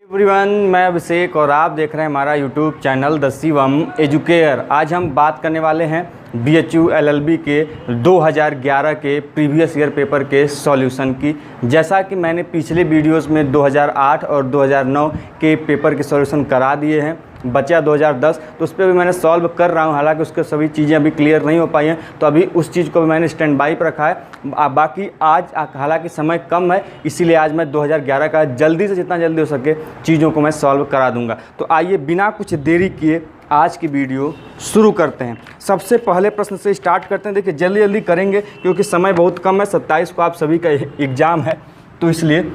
Everyone, मैं अभिषेक और आप देख रहे हैं हमारा YouTube channel the Shivam educare. आज हम बात करने वाले हैं BHU LLB के 2011 के प्रीवियस ईयर पेपर के सॉल्यूशन की। जैसा कि मैंने पिछले वीडियोस में 2008 और 2009 के पेपर के सॉल्यूशन करा दिए हैं, बचा 2010, तो उस पर भी मैंने सॉल्व कर रहा हूं। हालांकि उसके सभी चीज़ें अभी क्लियर नहीं हो पाई हैं, तो अभी उस चीज़ को भी मैंने स्टैंड बाई पर रखा है। बाकी आज हालांकि समय कम है, इसीलिए आज मैं 2011 का जल्दी से जितना जल्दी हो सके चीज़ों को मैं सॉल्व करा दूंगा। तो आइए बिना कुछ देरी किए आज की वीडियो शुरू करते हैं। सबसे पहले प्रश्न से स्टार्ट करते हैं। देखिए जल्दी जल्दी करेंगे क्योंकि समय बहुत कम है। 27 को आप सभी का एग्ज़ाम है, तो इसलिए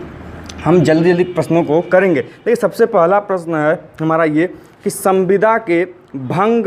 हम जल्दी जल्दी प्रश्नों को करेंगे। देखिए सबसे पहला प्रश्न है हमारा ये कि संविदा के भंग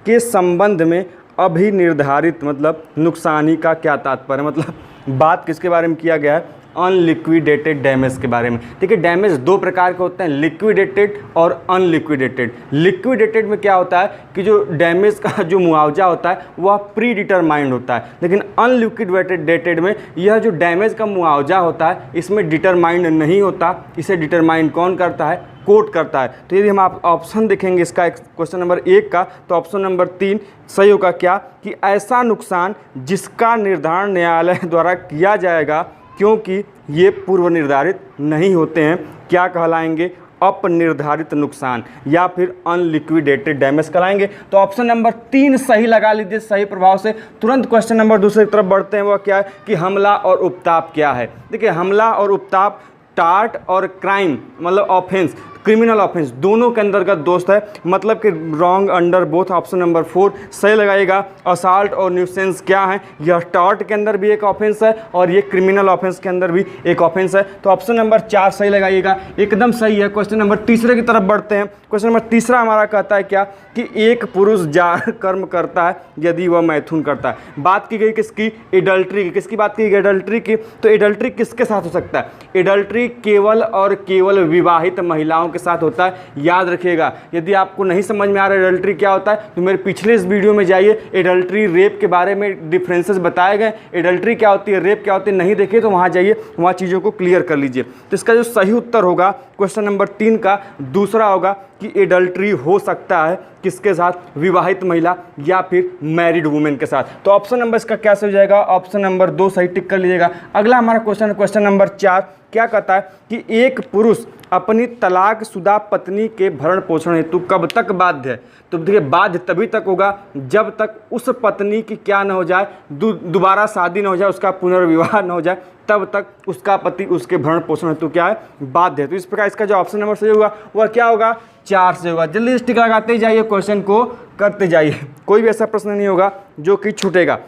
के संबंध में अभी निर्धारित मतलब नुकसानी का क्या तात्पर्य, मतलब बात किसके बारे में किया गया है? अनलिक्विडेटेड डैमेज के बारे में। देखिए डैमेज दो प्रकार के होते हैं, लिक्विडेटेड और अनलिक्विडेटेड। लिक्विडेटेड में क्या होता है कि जो डैमेज का जो मुआवजा होता है वह प्री डिटरमाइंड होता है, लेकिन अनलिक्विडेटेड में यह जो डैमेज का मुआवजा होता है इसमें डिटरमाइंड नहीं होता। इसे डिटरमाइंड कौन करता है? कोर्ट करता है। तो यदि हम आप ऑप्शन देखेंगे इसका क्वेश्चन नंबर 1 का, तो ऑप्शन नंबर 3 सही होगा क्या कि ऐसा नुकसान जिसका निर्धारण न्यायालय द्वारा किया जाएगा क्योंकि ये पूर्व निर्धारित नहीं होते हैं, क्या कहलाएंगे? अपनिर्धारित नुकसान या फिर अनलिक्विडेटेड डैमेज कहलाएंगे। तो ऑप्शन नंबर 3 सही लगा लीजिए सही प्रभाव से। तुरंत क्वेश्चन नंबर दूसरे की तरफ बढ़ते हैं। वह क्या है कि हमला और उपताप क्या है? देखिए हमला और उपताप टार्ट और क्राइम मतलब ऑफेंस, क्रिमिनल ऑफेंस दोनों के अंतर्गत दोस्त है, मतलब कि wrong under both. Option number 4 सही लगाइएगा। असॉल्ट और न्यूसेंस क्या है? यह टार्ट के अंदर भी एक ऑफेंस है और ये क्रिमिनल ऑफेंस के अंदर भी एक ऑफेंस है। तो ऑप्शन नंबर 4 सही लगाइएगा, एकदम सही है। क्वेश्चन नंबर तीसरे की तरफ बढ़ते हैं। क्वेश्चन नंबर तीसरा हमारा कहता है क्या कि एक पुरुष जार कर्म करता है यदि वह मैथुन करता है। बात की गई किसकी? एडल्ट्री की। किसकी बात की गई? एडल्ट्री की। तो एडल्ट्री किसके साथ हो सकता है? एडल्ट्री केवल और केवल विवाहित महिलाओं के साथ होता है। याद रखिएगा, यदि आपको नहीं समझ में आ रहा है एडल्ट्री क्या होता है तो मेरे पिछले इस वीडियो में जाइए, एडल्ट्री रेप के बारे में डिफरेंसेस बताए गए। एडल्ट्री क्या होती है, रेप क्या होती है, नहीं देखे तो वहां जाइए, वहां चीज़ों को क्लियर कर लीजिए। तो इसका जो सही उत्तर होगा क्वेश्चन नंबर 3 का दूसरा होगा कि एडल्ट्री हो सकता है किसके साथ? विवाहित महिला या फिर मैरिड वुमेन के साथ। तो ऑप्शन नंबर इसका क्या सही हो जाएगा? ऑप्शन नंबर 2 सही टिक कर लीजिएगा। अगला हमारा क्वेश्चन क्वेश्चन नंबर 4 क्या कहता है कि एक पुरुष अपनी तलाकशुदा पत्नी के भरण पोषण हेतु कब तक बाध्य है? तो देखिए बाध्य तभी तक होगा जब तक उस पत्नी की क्या न हो जाए, दोबारा शादी न हो जाए, उसका पुनर्विवाह न हो जाए, तब तक उसका पति उसके भरण पोषण हेतु क्या है? बाध्य है। तो इस प्रकार इसका जो ऑप्शन नंबर सही होगा वह क्या होगा? 4 से होगा। जल्दी स्टिक लगाते जाइए, क्वेश्चन को करते जाइए, कोई भी ऐसा प्रश्न नहीं होगा जो कि छूटेगा।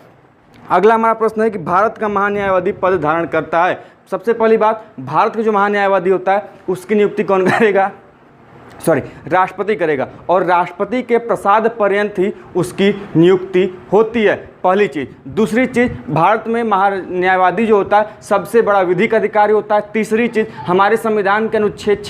अगला हमारा प्रश्न है कि भारत का महान्यायवादी पद धारण करता है। सबसे पहली बात, भारत का जो महान्यायवादी होता है उसकी नियुक्ति कौन करेगा? राष्ट्रपति करेगा, और राष्ट्रपति के प्रसाद पर्यंत ही उसकी नियुक्ति होती है, पहली चीज़। दूसरी चीज़, भारत में महान्यायवादी जो होता है सबसे बड़ा विधिक अधिकारी होता है। तीसरी चीज़, हमारे संविधान के अनुच्छेद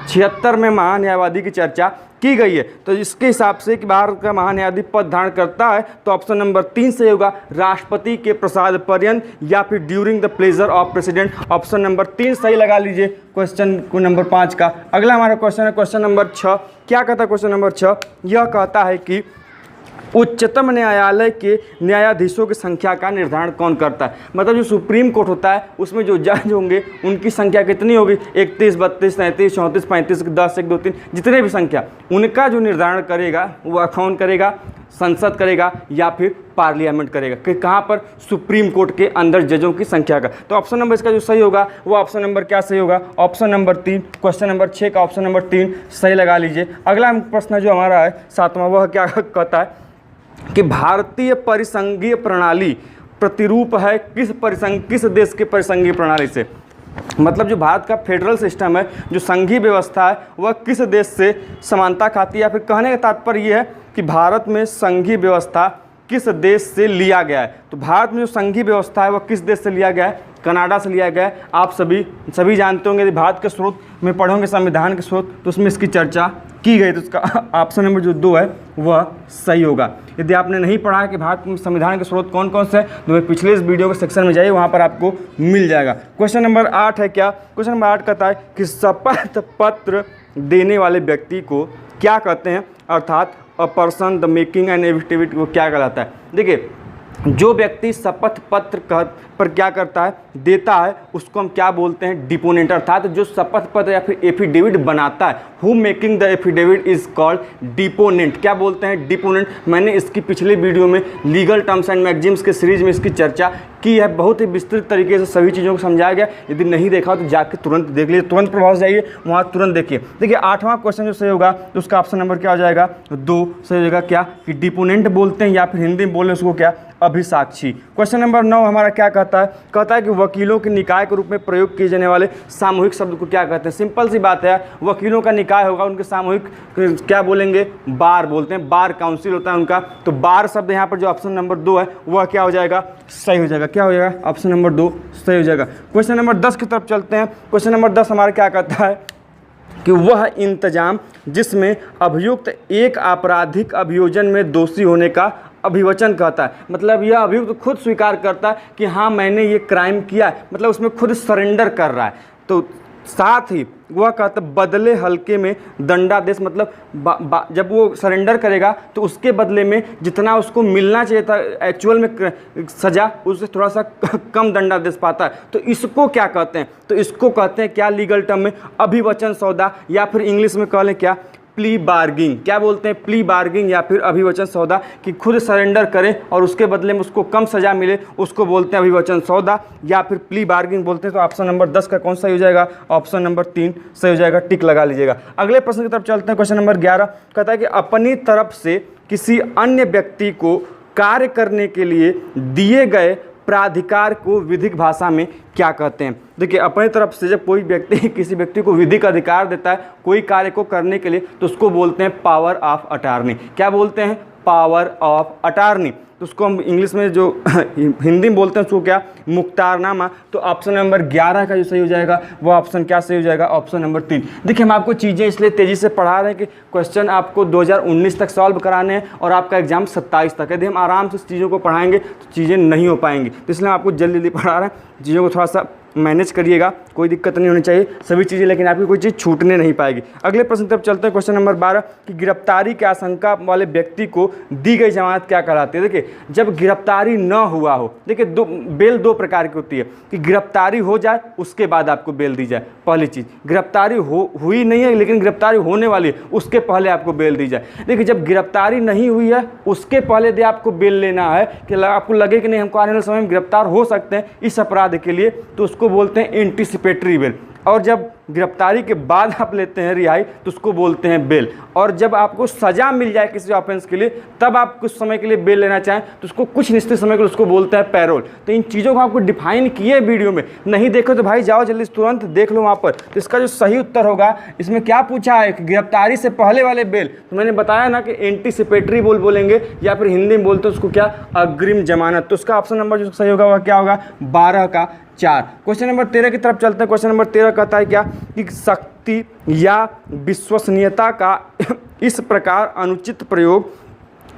76 में महान्यायवादी की चर्चा की गई है। तो इसके हिसाब से कि भारत का महान्यायवादी पद धारण करता है तो ऑप्शन नंबर 3 से होगा राष्ट्रपति के प्रसाद पर्यंत या फिर during the pleasure of president. Option number 3 सही लगा लीजिए क्वेश्चन को नंबर 5 का। अगला हमारा क्वेश्चन है क्वेश्चन नंबर 6। क्या कहता है क्वेश्चन नंबर 6? यह कहता है कि उच्चतम न्यायालय के न्यायाधीशों की संख्या का निर्धारण कौन करता है? मतलब जो सुप्रीम कोर्ट होता है उसमें जो जज होंगे उनकी संख्या कितनी होगी? 31, 32, 33, 34, 35, 10, 1, 2, 3 जितने भी संख्या, उनका जो निर्धारण करेगा वह कौन करेगा? संसद करेगा या फिर पार्लियामेंट करेगा? कि कहाँ पर? सुप्रीम कोर्ट के अंदर जजों की संख्या का। तो ऑप्शन नंबर इसका जो सही होगा वो ऑप्शन नंबर क्या सही होगा? Option number 3। क्वेश्चन नंबर 6 का ऑप्शन नंबर 3 सही लगा लीजिए। अगला प्रश्न जो हमारा है 7वां, वह क्या कहता है कि भारतीय परिसंघीय प्रणाली प्रतिरूप है किस देश के परिसंघीय प्रणाली से? मतलब जो भारत का फेडरल सिस्टम है, जो संघीय व्यवस्था है, वह किस देश से समानता खाती है? या फिर कहने का तात्पर्य यह है कि भारत में संघीय व्यवस्था किस देश से लिया गया है? तो भारत में जो संघीय व्यवस्था है वह किस देश से लिया गया है? कनाडा से लिया गया है। आप सभी जानते होंगे, यदि भारत के स्रोत में पढ़ोगे संविधान के स्रोत तो उसमें इसकी चर्चा की गई, तो उसका ऑप्शन नंबर जो 2 है वह सही होगा। यदि आपने नहीं पढ़ा है कि भारत में संविधान के स्रोत कौन कौन से हैं तो पिछले इस वीडियो के सेक्शन में जाइए, वहाँ पर आपको मिल जाएगा। क्वेश्चन नंबर 8 है क्या, क्वेश्चन नंबर 8 कहता है कि शपथ पत्र देने वाले व्यक्ति को क्या कहते हैं, अर्थात a person the making an affidavit को क्या कहलाता है। देखिए, जो व्यक्ति शपथ पत्र पर क्या करता है, देता है, उसको हम क्या बोलते हैं, डिपोनेंट। अर्थात जो शपथ पत्र या फिर एफिडेविट बनाता है, who making the affidavit is called deponent. क्या बोलते हैं, डिपोनेंट। मैंने इसकी पिछले वीडियो में लीगल टर्म्स एंड मैगजीम्स के सीरीज में इसकी चर्चा की है, बहुत ही विस्तृत तरीके से सभी चीज़ों को समझाया गया। यदि नहीं देखा तो जाके तुरंत देख लीजिए, तुरंत प्रभाव से जाइए वहाँ तुरंत देखिए। देखिए 8वां क्वेश्चन जो सही होगा तो उसका ऑप्शन नंबर क्या हो जाएगा, 2 सही हो जाएगा। क्या कि डिपोनेंट बोलते हैं या फिर हिंदी में बोले उसको क्या, अभिसाक्षी। क्वेश्चन नंबर 9 हमारा क्या कहता है कि वकीलों के निकाय के रूप में प्रयोग किए जाने वाले सामूहिक शब्द को क्या कहते हैं। सिंपल सी बात है, वकीलों का निकाय होगा, उनके सामूहिक क्या बोलेंगे, बार बोलते हैं, बार काउंसिल होता है उनका। तो बार शब्द यहाँ पर जो ऑप्शन नंबर 2 है वह क्या हो जाएगा, सही हो जाएगा। क्या हो जाएगा, ऑप्शन नंबर 2 सही हो जाएगा। क्वेश्चन नंबर 10 की तरफ चलते हैं। क्वेश्चन नंबर 10 हमारा क्या कहता है कि वह इंतजाम जिसमें अभियुक्त एक आपराधिक अभियोजन में दोषी होने का अभिवचन कहता है। मतलब यह अभियुक्त खुद स्वीकार करता है कि हाँ मैंने ये क्राइम किया है, मतलब उसमें खुद सरेंडर कर रहा है। तो साथ ही वह कहता है बदले हल्के में दंडादेश, मतलब जब वो सरेंडर करेगा तो उसके बदले में जितना उसको मिलना चाहिए था एक्चुअल में सज़ा, उससे थोड़ा सा कम दंडादेश पाता है। तो इसको क्या कहते हैं, तो इसको कहते हैं क्या, लीगल टर्म में अभिवचन सौदा, या फिर इंग्लिश में कह लें क्या, प्ली बार्गिंग। क्या बोलते हैं, प्ली बार्गिंग या फिर अभिवचन सौदा, कि खुद सरेंडर करें और उसके बदले में उसको कम सजा मिले, उसको बोलते हैं अभिवचन सौदा या फिर प्ली बार्गिंग बोलते हैं। तो ऑप्शन नंबर 10 का कौन सही हो जाएगा, ऑप्शन नंबर 3 सही हो जाएगा, टिक लगा लीजिएगा। अगले प्रश्न की तरफ चलते हैं। क्वेश्चन नंबर 11 कहता है कि अपनी तरफ से किसी अन्य व्यक्ति को कार्य करने के लिए दिए गए प्राधिकार को विधिक भाषा में क्या कहते हैं। देखिए, अपनी तरफ से जब कोई व्यक्ति किसी व्यक्ति को विधिक अधिकार देता है कोई कार्य को करने के लिए तो उसको बोलते हैं पावर ऑफ अटॉर्नी। क्या बोलते हैं, पावर ऑफ अटॉर्नी। तो उसको हम इंग्लिश में जो हिंदी में बोलते हैं उसको क्या, मुख्तारनामा। तो ऑप्शन नंबर 11 का जो सही हो जाएगा वो ऑप्शन क्या सही हो जाएगा, ऑप्शन नंबर 3। देखिए, हम आपको चीज़ें इसलिए तेज़ी से पढ़ा रहे हैं कि क्वेश्चन आपको 2019 तक सॉल्व कराने हैं और आपका एग्जाम 27 तक। यदि हम आराम से चीज़ों को पढ़ाएंगे तो चीज़ें नहीं हो पाएंगी, तो इसलिए हम आपको जल्दी जल्दी पढ़ा रहे हैं। चीज़ों को थोड़ा सा मैनेज करिएगा, कोई दिक्कत नहीं होनी चाहिए सभी चीज़ें, लेकिन आपकी कोई चीज़ छूटने नहीं पाएगी। अगले प्रश्न तरफ चलते हैं। क्वेश्चन नंबर 12 कि गिरफ्तारी की आशंका वाले व्यक्ति को दी गई जमानत क्या कहलाती है। देखिए, जब गिरफ्तारी न हुआ हो, देखिए बेल 2 प्रकार की होती है कि गिरफ्तारी हो जाए उसके बाद आपको बेल दी जाए। पहली चीज़, गिरफ्तारी हुई नहीं है लेकिन गिरफ्तारी होने वाली है, उसके पहले आपको बेल दी जाए। देखिए, जब गिरफ्तारी नहीं हुई है उसके पहले यदि आपको बेल लेना है कि आपको लगे कि नहीं हमको आने वाले समय में गिरफ्तार हो सकते हैं इस अपराध के लिए, तो उसको बोलते हैं एंटीसिपेटरी बेल। और जब गिरफ्तारी के बाद आप लेते हैं रिहाई तो उसको बोलते हैं बेल। और जब आपको सज़ा मिल जाए किसी ऑफेंस के लिए तब आप कुछ समय के लिए बेल लेना चाहें तो उसको कुछ निश्चित समय के लिए उसको बोलते हैं पैरोल। तो इन चीज़ों को आपको डिफाइन किए वीडियो में, नहीं देखो तो भाई जाओ जल्दी तुरंत देख लो वहाँ पर। तो इसका जो सही उत्तर होगा, इसमें क्या पूछा है कि गिरफ्तारी से पहले वाले बेल, तो मैंने बताया ना कि एंटीसिपेटरी बेल बोलेंगे या फिर हिंदी में बोलते हैं उसको क्या, अग्रिम जमानत। तो उसका ऑप्शन नंबर जो सही होगा वह क्या होगा, 12 का 4। क्वेश्चन नंबर 13 की तरफ चलते हैं। क्वेश्चन नंबर 13 कहता है क्या कि शक्ति या विश्वसनीयता का इस प्रकार अनुचित प्रयोग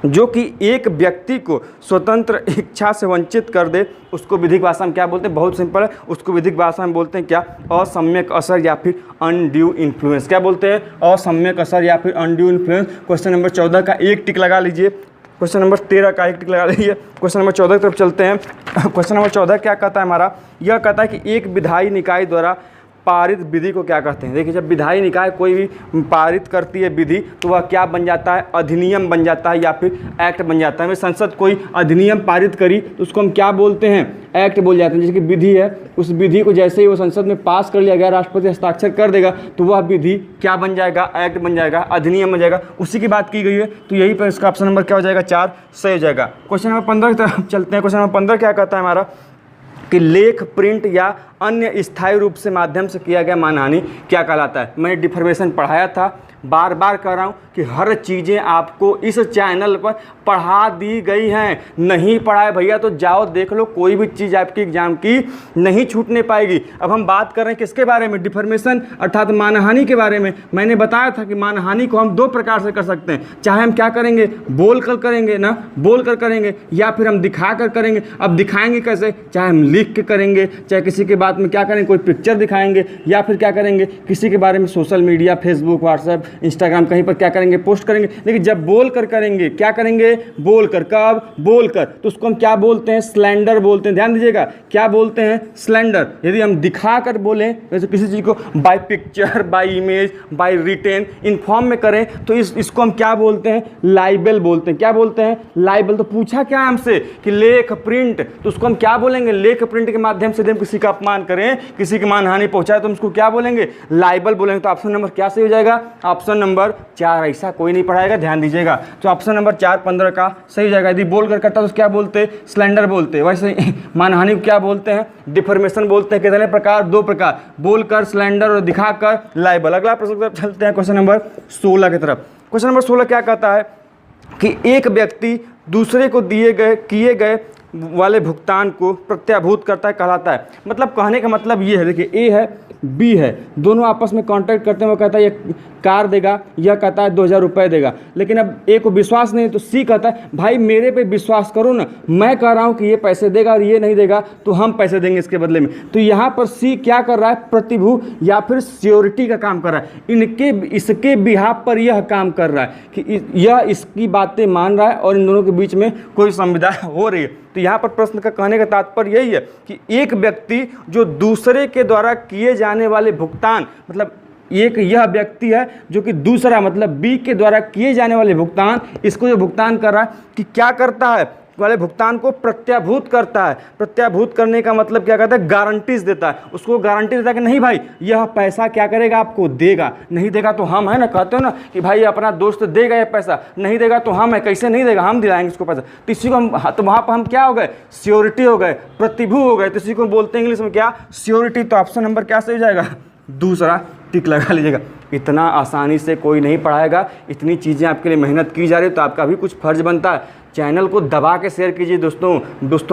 जो कि एक व्यक्ति को स्वतंत्र इच्छा से वंचित कर दे उसको विधिक भाषा में क्या बोलते हैं, बहुत सिंपल है, उसको विधिक भाषा में बोलते हैं क्या, असम्यक असर या फिर अनड्यू इन्फ्लुएंस। क्या बोलते हैं, असम्यक असर या फिर अनड्यू इन्फ्लुएंस। क्वेश्चन नंबर 14 का 1 टिक लगा लीजिए, क्वेश्चन नंबर 13 का 1 टिक लगा लीजिए। क्वेश्चन नंबर 14 की तरफ चलते हैं। क्वेश्चन नंबर 14 क्या कहता है हमारा, यह कहता है कि एक विधायी निकाय द्वारा पारित विधि को क्या कहते हैं। देखिए, जब विधायी निकाय कोई भी पारित करती है विधि तो वह क्या बन जाता है, अधिनियम बन जाता है या फिर एक्ट बन जाता है। संसद कोई अधिनियम पारित करी तो उसको हम क्या बोलते हैं, एक्ट बोल जाते हैं। जैसे कि विधि है, उस विधि को जैसे ही वो संसद में पास कर लिया गया, राष्ट्रपति हस्ताक्षर कर देगा तो वह विधि क्या बन जाएगा, एक्ट बन जाएगा, अधिनियम बन जाएगा। उसी की बात की गई है, तो यही पर इसका ऑप्शन नंबर क्या हो जाएगा, 4 सही हो जाएगा। क्वेश्चन नंबर 15 की तरफ चलते हैं। क्वेश्चन नंबर 15 क्या कहता है हमारा कि लेख, प्रिंट या अन्य स्थायी रूप से माध्यम से किया गया मानहानि क्या कहलाता है। मैंने डिफॉर्मेशन पढ़ाया था, बार बार कह रहा हूँ कि हर चीज़ें आपको इस चैनल पर पढ़ा दी गई हैं। नहीं पढ़ाए भैया तो जाओ देख लो, कोई भी चीज़ आपकी एग्जाम की नहीं छूटने पाएगी। अब हम बात कर रहे हैं किसके बारे में, डिफॉर्मेशन अर्थात मानहानि के बारे में। मैंने बताया था कि मानहानि को हम दो प्रकार से कर सकते हैं, चाहे हम क्या करेंगे, बोल कर करेंगे ना, बोल कर करेंगे, या फिर हम दिखा कर करेंगे। अब दिखाएंगे कैसे, चाहे हम लिख के करेंगे, चाहे किसी के बात में क्या करेंगे, कोई पिक्चर दिखाएंगे, या फिर क्या करेंगे किसी के बारे में social media, Facebook, WhatsApp, Instagram कहीं पर क्या करेंगे, पोस्ट करेंगे। लेकिन जब बोल कर करेंगे, क्या करेंगे, बोल कर, कब, बोल कर, तो उसको हम क्या बोलते हैं, स्लैंडर बोलते हैं। ध्यान दीजिएगा, क्या बोलते हैं, स्लैंडर। यदि हम दिखा कर बोलें, जैसे किसी चीज़ को by picture, by image, by written, in form में करें, तो इसको हम क्या बोलते हैं, लाइबल बोलते हैं। क्या बोलते हैं, लाइबल। तो पूछा क्या हमसे कि लेख, प्रिंट, तो उसको हम क्या बोलेंगे, लेख प्रिंट के माध्यम से हम किसी का अपमान करें, किसी की मानहानि पहुंचाए, तो हम उसको क्या बोलेंगे, लाइबल बोलेंगे। तो ऑप्शन नंबर क्या सही हो जाएगा, ऑप्शन नंबर 4। ऐसा कोई नहीं पढ़ाएगा, ध्यान दीजिएगा। तो ऑप्शन नंबर 4 15 का सही हो जाएगा। यदि बोल कर करता तो क्या बोलते, स्लैंडर बोलते। वैसे मानहानि को क्या बोलते हैं, डिफॉर्मेशन बोलते हैं। कितने प्रकार, 2 प्रकार, बोल कर, स्लैंडर, और दिखा कर, लाइबल। अगला प्रश्न की तरफ चलते हैं, क्वेश्चन नंबर 16 की तरफ। क्वेश्चन नंबर 16 क्या कहता है कि एक व्यक्ति दूसरे को किए गए वाले भुगतान को प्रत्याभूत करता है, कहलाता है। मतलब कहने का मतलब ये है, देखिए ए है, बी है, दोनों आपस में कांटेक्ट करते हैं। वो कहता है ये कार देगा, यह कहता है 2000 रुपये देगा। लेकिन अब ए को विश्वास नहीं, तो सी कहता है भाई मेरे पे विश्वास करो ना, मैं कह रहा हूँ कि ये पैसे देगा और ये नहीं देगा, तो हम पैसे देंगे इसके बदले में। तो यहाँ पर सी क्या कर रहा है, प्रतिभू या फिर श्योरिटी का काम कर रहा है। इसके बिहाफ पर यह काम कर रहा है कि यह इसकी बातें मान रहा है और इन दोनों के बीच में कोई संविदा हो रही है। तो यहाँ पर प्रश्न का कहने का तात्पर्य यही है कि एक व्यक्ति जो दूसरे के द्वारा किए जाने वाले भुगतान, मतलब एक यह व्यक्ति है जो कि दूसरा मतलब बी के द्वारा किए जाने वाले भुगतान, इसको जो भुगतान कर रहा है कि क्या करता है, वाले भुगतान को प्रत्याभूत करता है। प्रत्याभूत करने का मतलब क्या कहता है, गारंटीज देता है। उसको गारंटी देता है कि नहीं भाई यह पैसा क्या करेगा, आपको देगा, नहीं देगा तो हम है ना, कहते हो ना कि भाई अपना दोस्त देगा ये पैसा, नहीं देगा तो हम है, कैसे नहीं देगा, हम दिलाएंगे उसको पैसा। तो इसी को हम, तो वहाँ पर हम क्या हो गए, श्योरिटी हो गए, प्रतिभू हो गए। तो इसी को बोलते हैं इंग्लिश में क्या, श्योरिटी। तो ऑप्शन नंबर क्या सही हो जाएगा, दूसरा। टिक लगा लीजिएगा। इतना आसानी से कोई नहीं पढ़ाएगा, इतनी चीज़ें आपके लिए मेहनत की जा रही है, तो आपका भी कुछ फर्ज बनता है। चैनल को दबा के शेयर कीजिए दोस्तों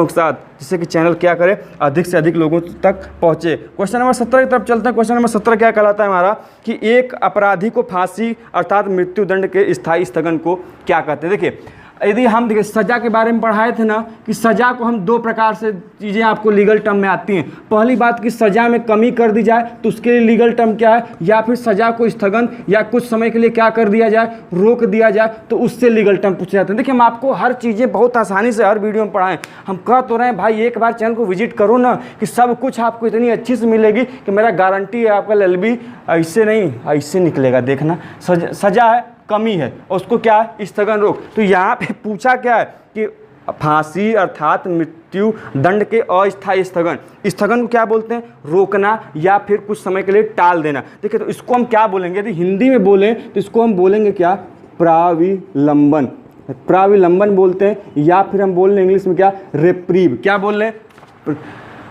के साथ, जिससे कि चैनल क्या करे, अधिक से अधिक लोगों तक पहुंचे। क्वेश्चन नंबर 17 की तरफ चलते हैं। क्वेश्चन नंबर 17 क्या कहलाता है हमारा कि एक अपराधी को फांसी अर्थात मृत्युदंड के स्थायी स्थगन को क्या कहते हैं। देखिए यदि हम देखिए सज़ा के बारे में पढ़ाए थे ना कि सज़ा को हम 2 प्रकार से चीज़ें आपको लीगल टर्म में आती हैं। पहली बात कि सज़ा में कमी कर दी जाए तो उसके लिए लीगल टर्म क्या है, या फिर सज़ा को स्थगन या कुछ समय के लिए क्या कर दिया जाए, रोक दिया जाए, तो उससे लीगल टर्म पूछे जाते हैं। देखिए हम आपको हर चीज़ें बहुत आसानी से हर वीडियो में पढ़ाएं। हम कह तो रहे हैं भाई एक बार चैनल को विजिट करो ना कि सब कुछ आपको इतनी अच्छी से मिलेगी कि मेरा गारंटी है आपका LLB ऐसे नहीं ऐसे निकलेगा। देखना सज़ा है, कमी है, और उसको क्या है, स्थगन रोक। तो यहाँ पे पूछा क्या है कि फांसी अर्थात मृत्यु दंड के अस्थायी स्थगन, स्थगन को क्या बोलते हैं, रोकना या फिर कुछ समय के लिए टाल देना। देखिए तो इसको हम क्या बोलेंगे, यदि हिंदी में बोलें तो इसको हम बोलेंगे क्या, प्राविलंबन। प्राविलंबन बोलते हैं, या फिर हम बोल रहे हैं इंग्लिश में क्या, रेप्रीव। क्या बोल रहे हैं,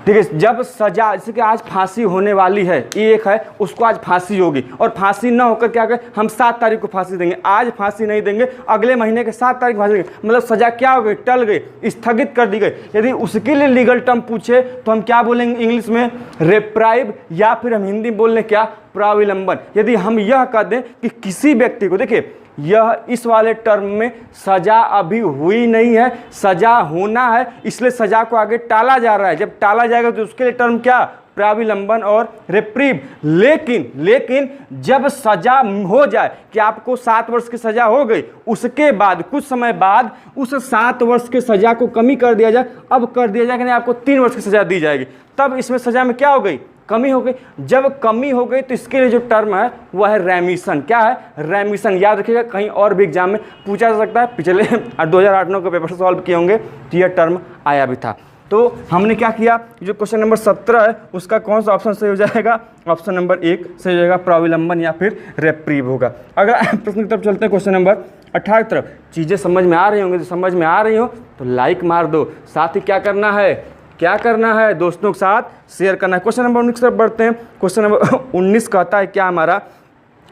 ठीक है। जब सजा, जैसे कि आज फांसी होने वाली है, एक है उसको आज फांसी होगी, और फांसी ना होकर क्या करें, हम 7 तारीख को फांसी देंगे, आज फांसी नहीं देंगे, अगले महीने के 7 तारीख फांसी देंगे। मतलब सजा क्या हो गई, टल गई, स्थगित कर दी गई। यदि उसके लिए लीगल टर्म पूछे तो हम क्या बोलेंगे इंग्लिश में, रेप्राइव, या फिर हम हिंदी में बोल रहे क्या, प्राविलंबन। यदि हम यह कह दें कि किसी व्यक्ति को, देखिए यह इस वाले टर्म में सजा अभी हुई नहीं है, सजा होना है, इसलिए सजा को आगे टाला जा रहा है। जब टाला जाएगा तो उसके लिए टर्म क्या, प्राविलंबन और रेप्रीव। लेकिन जब सजा हो जाए कि आपको 7 वर्ष की सजा हो गई, उसके बाद कुछ समय बाद उस 7 वर्ष की सजा को कमी कर दिया जाए, अब कर दिया जाए कि नहीं आपको 3 वर्ष की सजा दी जाएगी, तब इसमें सजा में क्या हो गई, कमी हो गई। जब कमी हो गई तो इसके लिए जो टर्म है वह है रेमिशन। क्या है, रेमिशन। याद रखिएगा, कहीं और भी एग्जाम में पूछा जा सकता है, पिछले 2008-9 के पेपर सॉल्व किए होंगे तो यह टर्म आया भी था। तो हमने क्या किया, जो क्वेश्चन नंबर 17 है उसका कौन सा ऑप्शन सही हो जाएगा, ऑप्शन नंबर 1 सही हो जाएगा, प्राविलंबन या फिर रेप्रीव होगा। अगर प्रश्न की तरफ चलते हैं, क्वेश्चन नंबर 18 की तरफ। चीज़ें समझ में आ रही होंगी, तो समझ में आ रही हो तो लाइक मार दो, साथ ही क्या करना है, क्या करना है, दोस्तों के साथ शेयर करना है। क्वेश्चन नंबर 19 पर बढ़ते हैं। क्वेश्चन नंबर 19 कहता है क्या हमारा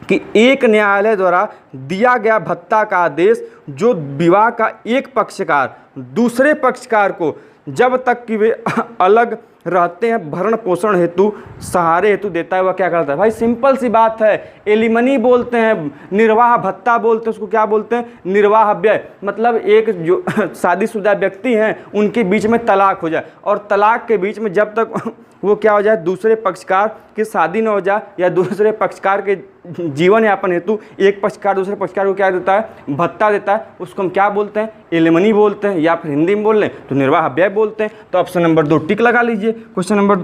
कि एक न्यायालय द्वारा दिया गया भत्ता का आदेश जो विवाह का एक पक्षकार दूसरे पक्षकार को जब तक कि वे अलग रहते हैं भरण पोषण हेतु सहारे हेतु देता है, वह क्या करता है। भाई सिंपल सी बात है, एलिमनी बोलते हैं, निर्वाह भत्ता बोलते हैं, उसको क्या बोलते हैं, निर्वाह व्यय। मतलब एक जो शादीशुदा व्यक्ति हैं उनके बीच में तलाक हो जाए और तलाक के बीच में जब तक वो क्या हो जाए, दूसरे पक्षकार की शादी न हो जाए या दूसरे पक्षकार के जीवन यापन हेतु एक पक्षकार दूसरे पक्षकार को क्या देता है, भत्ता देता है, उसको हम क्या बोलते हैं, एलिमनी बोलते हैं, या फिर हिंदी में बोल लें तो निर्वाह व्यय बोलते हैं। तो ऑप्शन नंबर 2 टिक लगा लीजिए। क्वेश्चन नंबर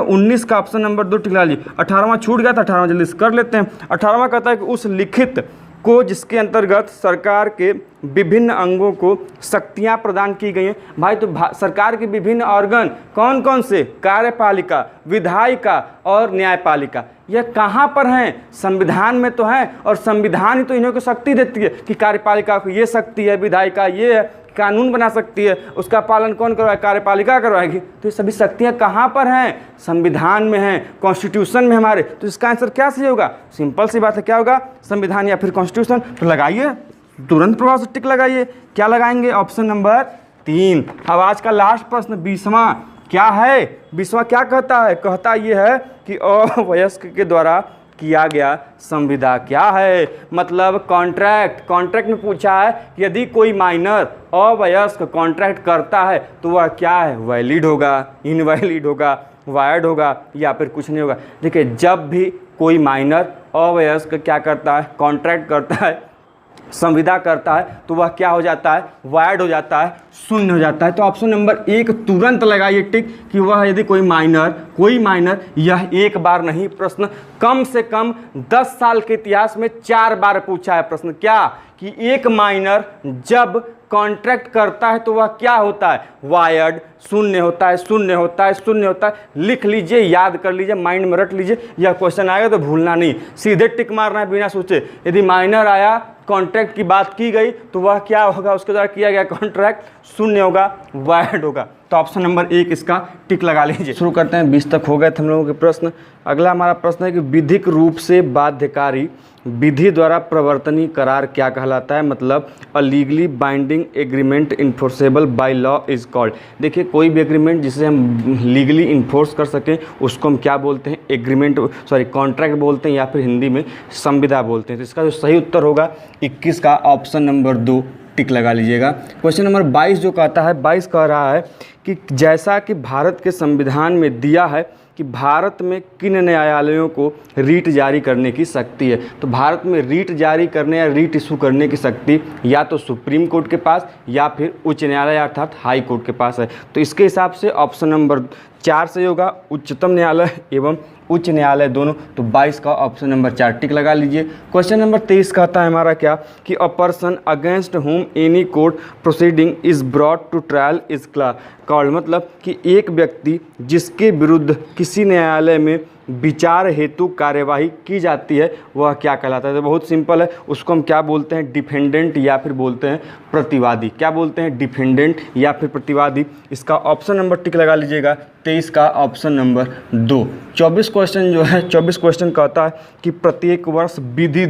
19 का ऑप्शन नंबर 2 टिक लगा लीजिए। 18वां छूट गया था, 18वां जल्दी से कर लेते हैं। 18वां कहता है कि उस लिखित को जिसके अंतर्गत सरकार के विभिन्न अंगों को शक्तियां प्रदान की गई हैं। भाई तो सरकार के विभिन्न ऑर्गन कौन कौन से, कार्यपालिका, विधायिका और न्यायपालिका, यह कहाँ पर हैं, संविधान में तो हैं, और संविधान ही तो इन्हें को शक्ति देती है कि कार्यपालिका को ये शक्ति है, विधायिका ये है, कानून बना सकती है, उसका पालन कौन करवाएगा, कार्यपालिका करवाएगी। तो ये सभी शक्तियाँ कहाँ पर हैं, संविधान में हैं, कॉन्स्टिट्यूशन में हमारे। तो इसका आंसर क्या सही होगा, सिंपल सी बात है, क्या होगा, संविधान या फिर कॉन्स्टिट्यूशन। तो लगाइए, तुरंत प्रभाव से टिक लगाइए। क्या लगाएंगे, ऑप्शन नंबर 3। अब आज का लास्ट प्रश्न 20वां क्या है, 20वां क्या कहता है, कहता ये है कि अवयस्क के द्वारा किया गया संविदा क्या है, मतलब कॉन्ट्रैक्ट में पूछा है कि यदि कोई माइनर अवयस्क कॉन्ट्रैक्ट करता है तो वह क्या है, वैलिड होगा, इनवैलिड होगा, वायड होगा या फिर कुछ नहीं होगा। देखिए जब भी कोई माइनर अवयस्क क्या करता है, कॉन्ट्रैक्ट करता है, संविदा करता है, तो वह क्या हो जाता है, वायड हो जाता है, शून्य हो जाता है। तो ऑप्शन नंबर 1 तुरंत लगाइए टिक कि वह यदि कोई माइनर, यह एक बार नहीं, प्रश्न कम से कम 10 साल के इतिहास में 4 बार पूछा है प्रश्न। क्या कि एक माइनर जब कॉन्ट्रैक्ट करता है तो वह क्या होता है, वायर्ड, शून्य होता है, शून्य होता है, शून्य होता है। लिख लीजिए, याद कर लीजिए, माइंड में रट लीजिए, यह क्वेश्चन आएगा तो भूलना नहीं, सीधे टिक मारना है बिना सोचे। यदि माइनर आया, कॉन्ट्रैक्ट की बात की गई तो वह क्या होगा, उसके द्वारा किया गया कॉन्ट्रैक्ट शून्य होगा, वायर्ड होगा। तो ऑप्शन नंबर 1 इसका टिक लगा लीजिए। शुरू करते हैं, 20 तक हो गए थे हम लोगों के प्रश्न। अगला हमारा प्रश्न है कि विधिक रूप से बाध्यकारी विधि द्वारा प्रवर्तनीय करार क्या कहलाता है, मतलब a legally binding agreement enforceable by law is called. देखिए कोई भी एग्रीमेंट जिसे हम लीगली इन्फोर्स कर सकें उसको हम क्या बोलते हैं, कॉन्ट्रैक्ट बोलते हैं या फिर हिंदी में संविदा बोलते हैं। तो इसका जो सही उत्तर होगा 21 का ऑप्शन नंबर 2 टिक लगा लीजिएगा। क्वेश्चन नंबर 22 जो कहता है, 22 कह रहा है कि जैसा कि भारत के संविधान में दिया है कि भारत में किन न्यायालयों को रीट जारी करने की शक्ति है, तो भारत में रीट जारी करने या रीट इशू करने की शक्ति या तो सुप्रीम कोर्ट के पास या फिर उच्च न्यायालय अर्थात हाई कोर्ट के पास है। तो इसके हिसाब से ऑप्शन नंबर 4 से होगा, उच्चतम न्यायालय एवं उच्च न्यायालय दोनों। तो 22 का ऑप्शन नंबर 4 टिक लगा लीजिए। क्वेश्चन नंबर 23 कहता है हमारा क्या कि a person against whom any court proceeding is brought to trial is called, मतलब कि एक व्यक्ति जिसके विरुद्ध किसी न्यायालय में विचार हेतु कार्यवाही की जाती है वह क्या कहलाता है। तो बहुत सिंपल है, उसको हम क्या बोलते हैं, डिफेंडेंट या फिर बोलते हैं प्रतिवादी। क्या बोलते हैं, डिफेंडेंट या फिर प्रतिवादी। इसका ऑप्शन नंबर टिक लगा लीजिएगा, 23 का ऑप्शन नंबर 2। 24 क्वेश्चन जो है, 24 क्वेश्चन कहता है कि प्रत्येक वर्ष विधि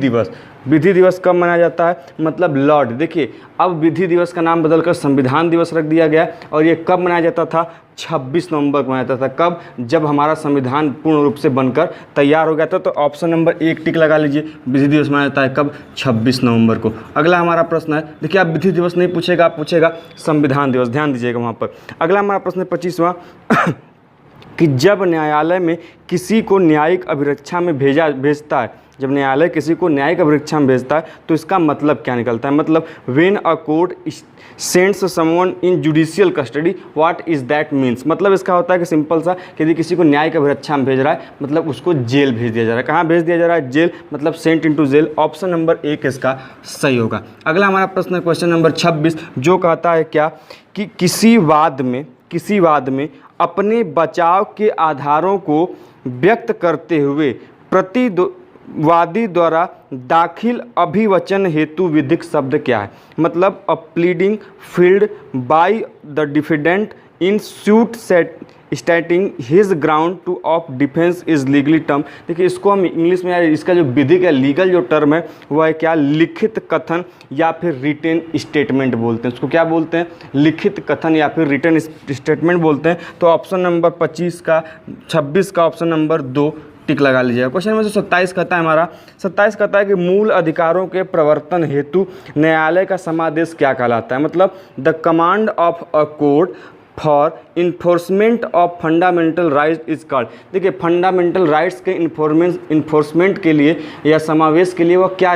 दिवस कब मनाया जाता है, मतलब लॉर्ड। देखिए अब विधि दिवस का नाम बदलकर संविधान दिवस रख दिया गया और ये कब मनाया जाता था, 26 नवंबर को मनाया जाता था। कब, जब हमारा संविधान पूर्ण रूप से बनकर तैयार हो गया था। तो ऑप्शन नंबर 1 टिक लगा लीजिए, विधि दिवस मनाया जाता है कब, 26 नवंबर को। अगला हमारा प्रश्न है, देखिए आप विधि दिवस नहीं पूछेगा, आप पूछेगा संविधान दिवस, ध्यान दीजिएगा वहाँ पर। अगला हमारा प्रश्न है 25वां कि जब न्यायालय में किसी को न्यायिक अभिरक्षा में भेजता है, जब न्यायालय किसी को न्यायिक अभिरक्षा में भेजता है तो इसका मतलब क्या निकलता है, मतलब when a court sends someone in judicial custody what is that means. मतलब इसका होता है कि सिंपल सा कि यदि किसी को न्यायिक अभिरक्षा में भेज रहा है मतलब उसको जेल भेज दिया जा रहा है। कहाँ भेज दिया जा रहा है, जेल, मतलब sent into jail. Option number 1 इसका सही होगा। अगला हमारा प्रश्न है क्वेश्चन नंबर 26 जो कहता है क्या कि किसी वाद में अपने बचाव के आधारों को व्यक्त करते हुए प्रतिवादी द्वारा दाखिल अभिवचन हेतु विधिक शब्द क्या है, मतलब a pleading filed by the defendant in suit set stating his ground to of defence is legally term. देखिए इसको हम इंग्लिश में, इसका जो विधिक है लीगल जो टर्म है वह है क्या, लिखित कथन या फिर रिटेन स्टेटमेंट बोलते हैं। इसको क्या बोलते हैं, लिखित कथन या फिर रिटेन स्टेटमेंट बोलते हैं। तो ऑप्शन नंबर 26 का ऑप्शन नंबर 2 टिक लगा लीजिएगा। क्वेश्चन नंबर 27 कहता है हमारा, 27 कहता है कि मूल अधिकारों के प्रवर्तन हेतु न्यायालय का समादेश क्या कहलाता है। मतलब the command of a court for enforcement of fundamental rights is called. देखिए फंडामेंटल राइट्स के इन्फोर्समेंट के लिए या समावेश के लिए वह क्या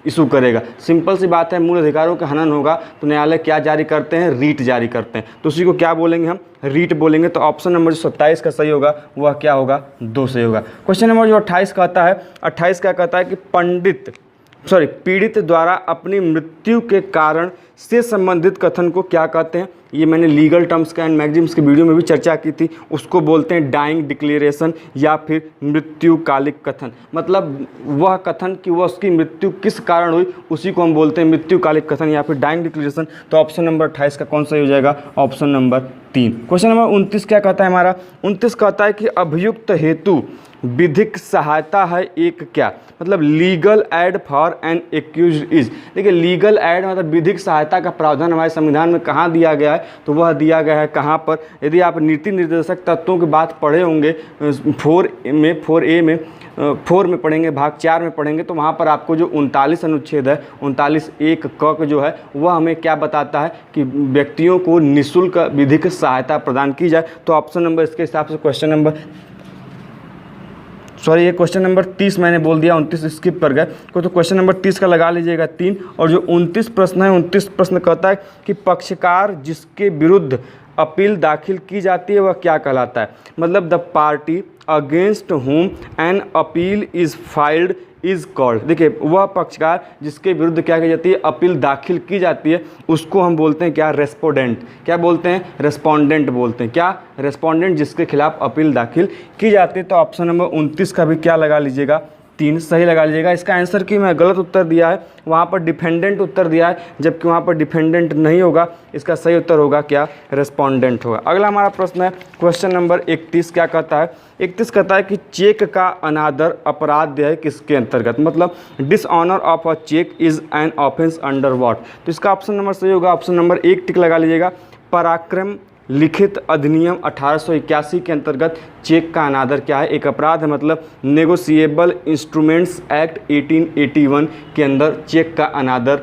इशू करेगा। सिंपल सी बात है, मूल अधिकारों का हनन होगा तो न्यायालय क्या जारी करते हैं, रीट जारी करते हैं। तो उसी को क्या बोलेंगे हम, रीट बोलेंगे। तो ऑप्शन नंबर जो 27 का सही होगा वह क्या होगा, 2 सही होगा। क्वेश्चन नंबर जो 28 कहता है, 28 क्या कहता है कि पीड़ित द्वारा अपनी मृत्यु के कारण से संबंधित कथन को क्या कहते हैं। ये मैंने लीगल टर्म्स का एंड मैगजीम्स के वीडियो में भी चर्चा की थी। उसको बोलते हैं डाइंग डिक्लेरेशन या फिर मृत्युकालिक कथन। मतलब वह कथन कि वह उसकी मृत्यु किस कारण हुई उसी को हम बोलते हैं मृत्युकालिक कथन या फिर डाइंग डिक्लेरेशन। तो ऑप्शन नंबर 28 का कौन सही हो जाएगा, ऑप्शन नंबर 3। क्वेश्चन नंबर 29 क्या कहता है हमारा, 29 कहता है कि अभियुक्त हेतु विधिक सहायता है एक क्या, मतलब legal aid for an accused is. देखिए लीगल एड मतलब विधिक सहायता का प्रावधान हमारे संविधान में कहाँ दिया गया है, तो वह दिया गया है कहाँ पर। यदि आप नीति निर्देशक तत्वों की बात पढ़े होंगे 4 में पढ़ेंगे, भाग 4 में पढ़ेंगे, तो वहाँ पर आपको जो 39 अनुच्छेद है 39(1) क जो है वह हमें क्या बताता है कि व्यक्तियों को निःशुल्क विधिक सहायता प्रदान की जाए। तो ऑप्शन नंबर इसके हिसाब से ये क्वेश्चन नंबर 30 मैंने बोल दिया, 29 स्किप कर गए। तो क्वेश्चन नंबर 30 का लगा लीजिएगा 3। और जो 29 प्रश्न है, 29 प्रश्न कहता है कि पक्षकार जिसके विरुद्ध अपील दाखिल की जाती है वह क्या कहलाता है। मतलब the party against whom an appeal is filed is called. देखिए वह पक्षकार जिसके विरुद्ध क्या की जाती है, अपील दाखिल की जाती है, उसको हम बोलते हैं क्या, रेस्पोंडेंट। क्या बोलते हैं, रेस्पोंडेंट बोलते हैं। क्या, रेस्पोंडेंट जिसके खिलाफ अपील दाखिल की जाती है। तो ऑप्शन नंबर 29 का भी क्या लगा लीजिएगा, 3 सही लगा लीजिएगा। इसका आंसर कि मैं गलत उत्तर दिया है, वहाँ पर डिफेंडेंट उत्तर दिया है, जबकि वहाँ पर डिफेंडेंट नहीं होगा। इसका सही उत्तर होगा क्या, रेस्पोंडेंट होगा। अगला हमारा प्रश्न है क्वेश्चन नंबर 31 क्या कहता है, 31 कहता है कि चेक का अनादर अपराध है किसके अंतर्गत। मतलब dishonour of a cheque is an offence under what. तो इसका ऑप्शन नंबर सही होगा, ऑप्शन नंबर 1 टिक लगा लीजिएगा। पराक्रम लिखित अधिनियम 1881 के अंतर्गत चेक का अनादर क्या है, एक अपराध है। मतलब नेगोशिएबल इंस्ट्रूमेंट्स एक्ट 1881 के अंदर चेक का अनादर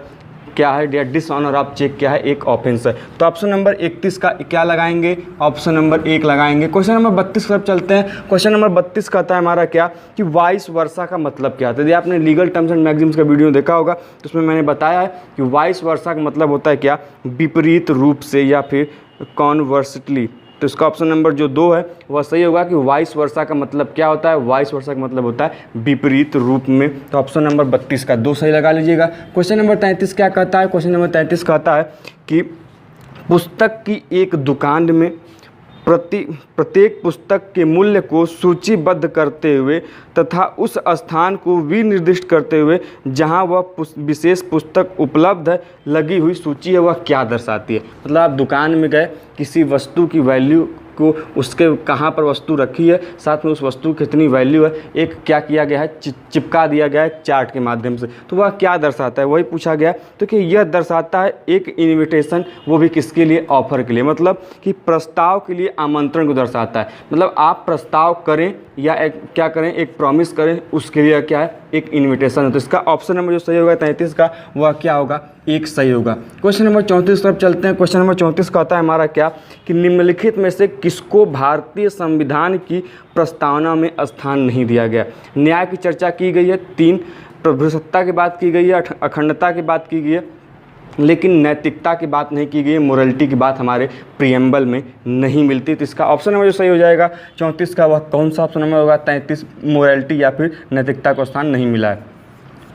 क्या है, या डिसऑनर ऑफ चेक क्या है, एक ऑफेंस है। तो ऑप्शन नंबर 31 का क्या लगाएंगे, ऑप्शन नंबर 1 लगाएंगे। क्वेश्चन नंबर 32 की तरफ चलते हैं। क्वेश्चन नंबर 32 कहता है हमारा क्या कि वाइस वर्सा का मतलब क्या होता है। यदि आपने लीगल टर्म्स एंड मैगजीम्स का वीडियो देखा होगा तो उसमें मैंने बताया है कि वाइस वर्सा का मतलब होता है क्या, विपरीत रूप से या फिर कॉन्वर्सली। तो इसका ऑप्शन नंबर जो 2 है वह सही होगा कि वाइस वर्सा का मतलब क्या होता है, वाइस वर्सा का मतलब होता है विपरीत रूप में। तो ऑप्शन नंबर 32 का 2 सही लगा लीजिएगा। क्वेश्चन नंबर 33 क्या कहता है, क्वेश्चन नंबर 33 कहता है कि पुस्तक की एक दुकान में प्रत्येक पुस्तक के मूल्य को सूचीबद्ध करते हुए तथा उस स्थान को विनिर्दिष्ट करते हुए जहां वह विशेष पुस्तक उपलब्ध है लगी हुई सूची है वह क्या दर्शाती है। मतलब आप दुकान में गए, किसी वस्तु की वैल्यू को, उसके कहाँ पर वस्तु रखी है, साथ में उस वस्तु की कितनी वैल्यू है, एक क्या किया गया है, चिपका दिया गया है चार्ट के माध्यम से। तो वह क्या दर्शाता है, वही पूछा गया। तो कि यह दर्शाता है एक इन्विटेशन, वो भी किसके लिए, ऑफर के लिए। मतलब कि प्रस्ताव के लिए आमंत्रण को दर्शाता है। मतलब आप प्रस्ताव करें या क्या करें, एक प्रॉमिस करें, उसके लिए क्या है, एक इन्विटेशन है। तो इसका ऑप्शन नंबर जो सही होगा 33 का वह क्या होगा, 1 सही होगा। क्वेश्चन नंबर 34 तरफ चलते हैं। क्वेश्चन नंबर 34 का होता है हमारा क्या कि निम्नलिखित में से किसको भारतीय संविधान की प्रस्तावना में स्थान नहीं दिया गया। न्याय की चर्चा की गई है, 3 प्रभुसत्ता की बात की गई है, अखंडता की बात की गई है, लेकिन नैतिकता की बात नहीं की गई है, मोरलिटी की बात हमारे प्रीएम्बल में नहीं मिलती। तो इसका ऑप्शन नंबर जो सही हो जाएगा 34 का वह कौन सा ऑप्शन नंबर होगा, 33, मोरलिटी या फिर नैतिकता को स्थान नहीं मिला है।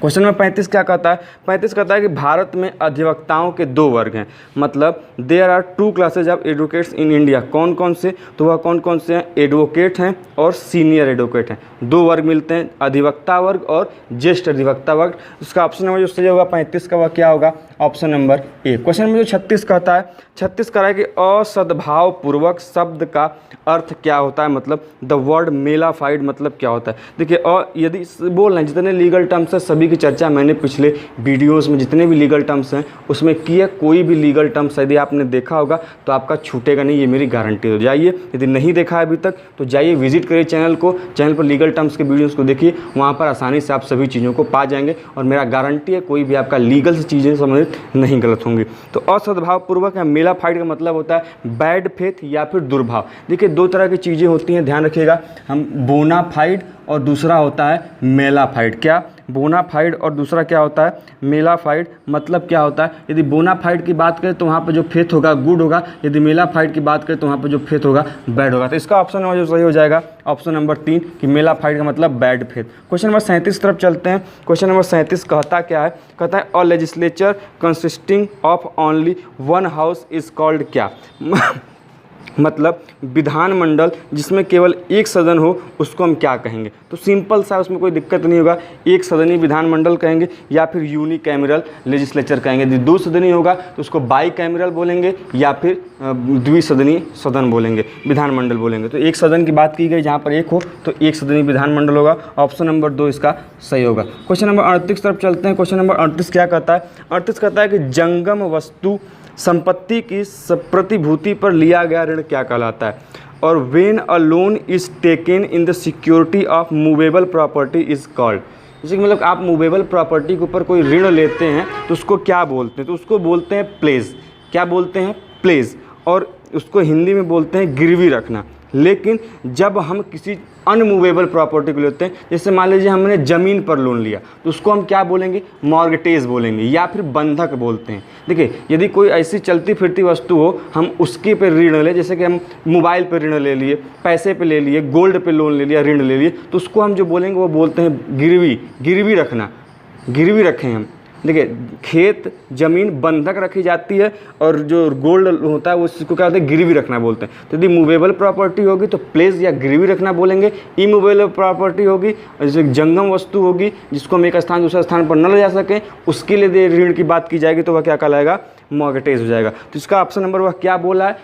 क्वेश्चन नंबर 35 क्या कहता है? 35 कहता है कि भारत में अधिवक्ताओं के 2 वर्ग हैं, मतलब there are 2 classes of advocates in India. कौन कौन से? तो वह कौन कौन से हैं? एडवोकेट हैं और सीनियर एडवोकेट हैं। 2 वर्ग मिलते हैं, अधिवक्ता वर्ग और ज्येष्ठ अधिवक्ता वर्ग। उसका ऑप्शन नंबर जो सही होगा 35 का, वह क्या होगा? Option number A. Question number जो 36 कहता है, 36 कह रहा है कि असद्भावपूर्वक शब्द का अर्थ क्या होता है, मतलब द वर्ड मेलाफाइड मतलब क्या होता है। देखिए, और यदि बोल रहे हैं जितने लीगल टर्म्स है सभी की चर्चा मैंने पिछले वीडियोस में जितने भी लीगल टर्म्स हैं उसमें की है। कोई भी लीगल टर्म्स यदि आपने देखा होगा तो आपका छूटेगा नहीं, ये मेरी गारंटी हो। जाइए, यदि नहीं देखा है अभी तक तो जाइए विजिट करिए चैनल को, चैनल पर लीगल टर्म्स के वीडियोस को देखिए, वहाँ पर आसानी से आप सभी चीज़ों को पा जाएंगे और मेरा गारंटी है कोई भी आपका लीगल से चीज़ें संबंधित नहीं गलत होंगी। तो असद्भावपूर्वक या मेलाफाइड का मतलब होता है बैड फेथ या फिर दुर्भाव। देखिए, 2 तरह की चीज़ें होती हैं, ध्यान रखिएगा, हम बोनाफाइड और दूसरा होता है मेलाफाइड। क्या? बोनाफाइड और दूसरा क्या होता है? मेलाफाइड। मतलब क्या होता है? यदि बोनाफाइड की बात करें तो वहाँ पर जो फेथ होगा गुड होगा, यदि मेलाफाइड की बात करें तो वहाँ पर जो फेथ होगा बैड होगा। तो इसका ऑप्शन नंबर जो सही हो जाएगा ऑप्शन नंबर 3 कि मेलाफाइड का मतलब बैड फेथ। क्वेश्चन नंबर 37 तरफ चलते हैं। क्वेश्चन नंबर 37 कहता क्या है? कहता है a legislature consisting of only 1 house is called क्या? मतलब विधानमंडल जिसमें केवल 1 सदन हो उसको हम क्या कहेंगे? तो सिंपल सा, उसमें कोई दिक्कत नहीं होगा, 1 सदनी विधानमंडल कहेंगे या फिर यूनिकैमरल लेजिस्लेचर कहेंगे। यदि 2 सदनी होगा तो उसको बाईकैमरल बोलेंगे या फिर द्विसदनी सदन बोलेंगे, विधानमंडल बोलेंगे। तो 1 सदन की बात की गई, जहाँ पर 1 हो तो 1 सदनी विधानमंडल होगा। ऑप्शन नंबर 2 इसका सही होगा। क्वेश्चन नंबर 38 तरफ चलते हैं। क्वेश्चन नंबर 38 क्या कहता है? 38 कहता है कि जंगम वस्तु संपत्ति की प्रतिभूति पर लिया गया ऋण क्या कहलाता है? और when a loan is taken in the security of movable property is called. जैसे कि मतलब आप मूवेबल प्रॉपर्टी के ऊपर कोई ऋण लेते हैं तो उसको क्या बोलते हैं? तो उसको बोलते हैं प्लेज। क्या बोलते हैं? प्लेज। और उसको हिंदी में बोलते हैं गिरवी रखना। लेकिन जब हम किसी अनमूवेबल प्रॉपर्टी को लेते हैं, जैसे मान लीजिए हमने ज़मीन पर लोन लिया, तो उसको हम क्या बोलेंगे? मॉर्गेटेज बोलेंगे या फिर बंधक बोलते हैं। देखिए, यदि कोई ऐसी चलती फिरती वस्तु हो, हम उसके पे ऋण ले, जैसे कि हम मोबाइल पे ऋण ले लिए, पैसे पे ले लिए, गोल्ड पे लोन ले लिया, ऋण ले लिए, तो उसको हम जो बोलेंगे वो बोलते हैं गिरवी, गिरवी रखना, गिरवी रखें हम। देखिए, खेत ज़मीन बंधक रखी जाती है और जो गोल्ड होता है वो उसको क्या होता है? गिरवी रखना बोलते हैं। तो यदि मूवेबल प्रॉपर्टी होगी तो प्लेस या गिरवी रखना बोलेंगे। इमूवेबल प्रॉपर्टी होगी, जैसे जंगम वस्तु होगी जिसको हम एक स्थान दूसरे स्थान पर न ले जा सकें, उसके लिए ऋण की बात की जाएगी तो वह क्या कहलाएगा? मॉर्गेटेज हो जाएगा। तो इसका ऑप्शन नंबर वह क्या बोला है?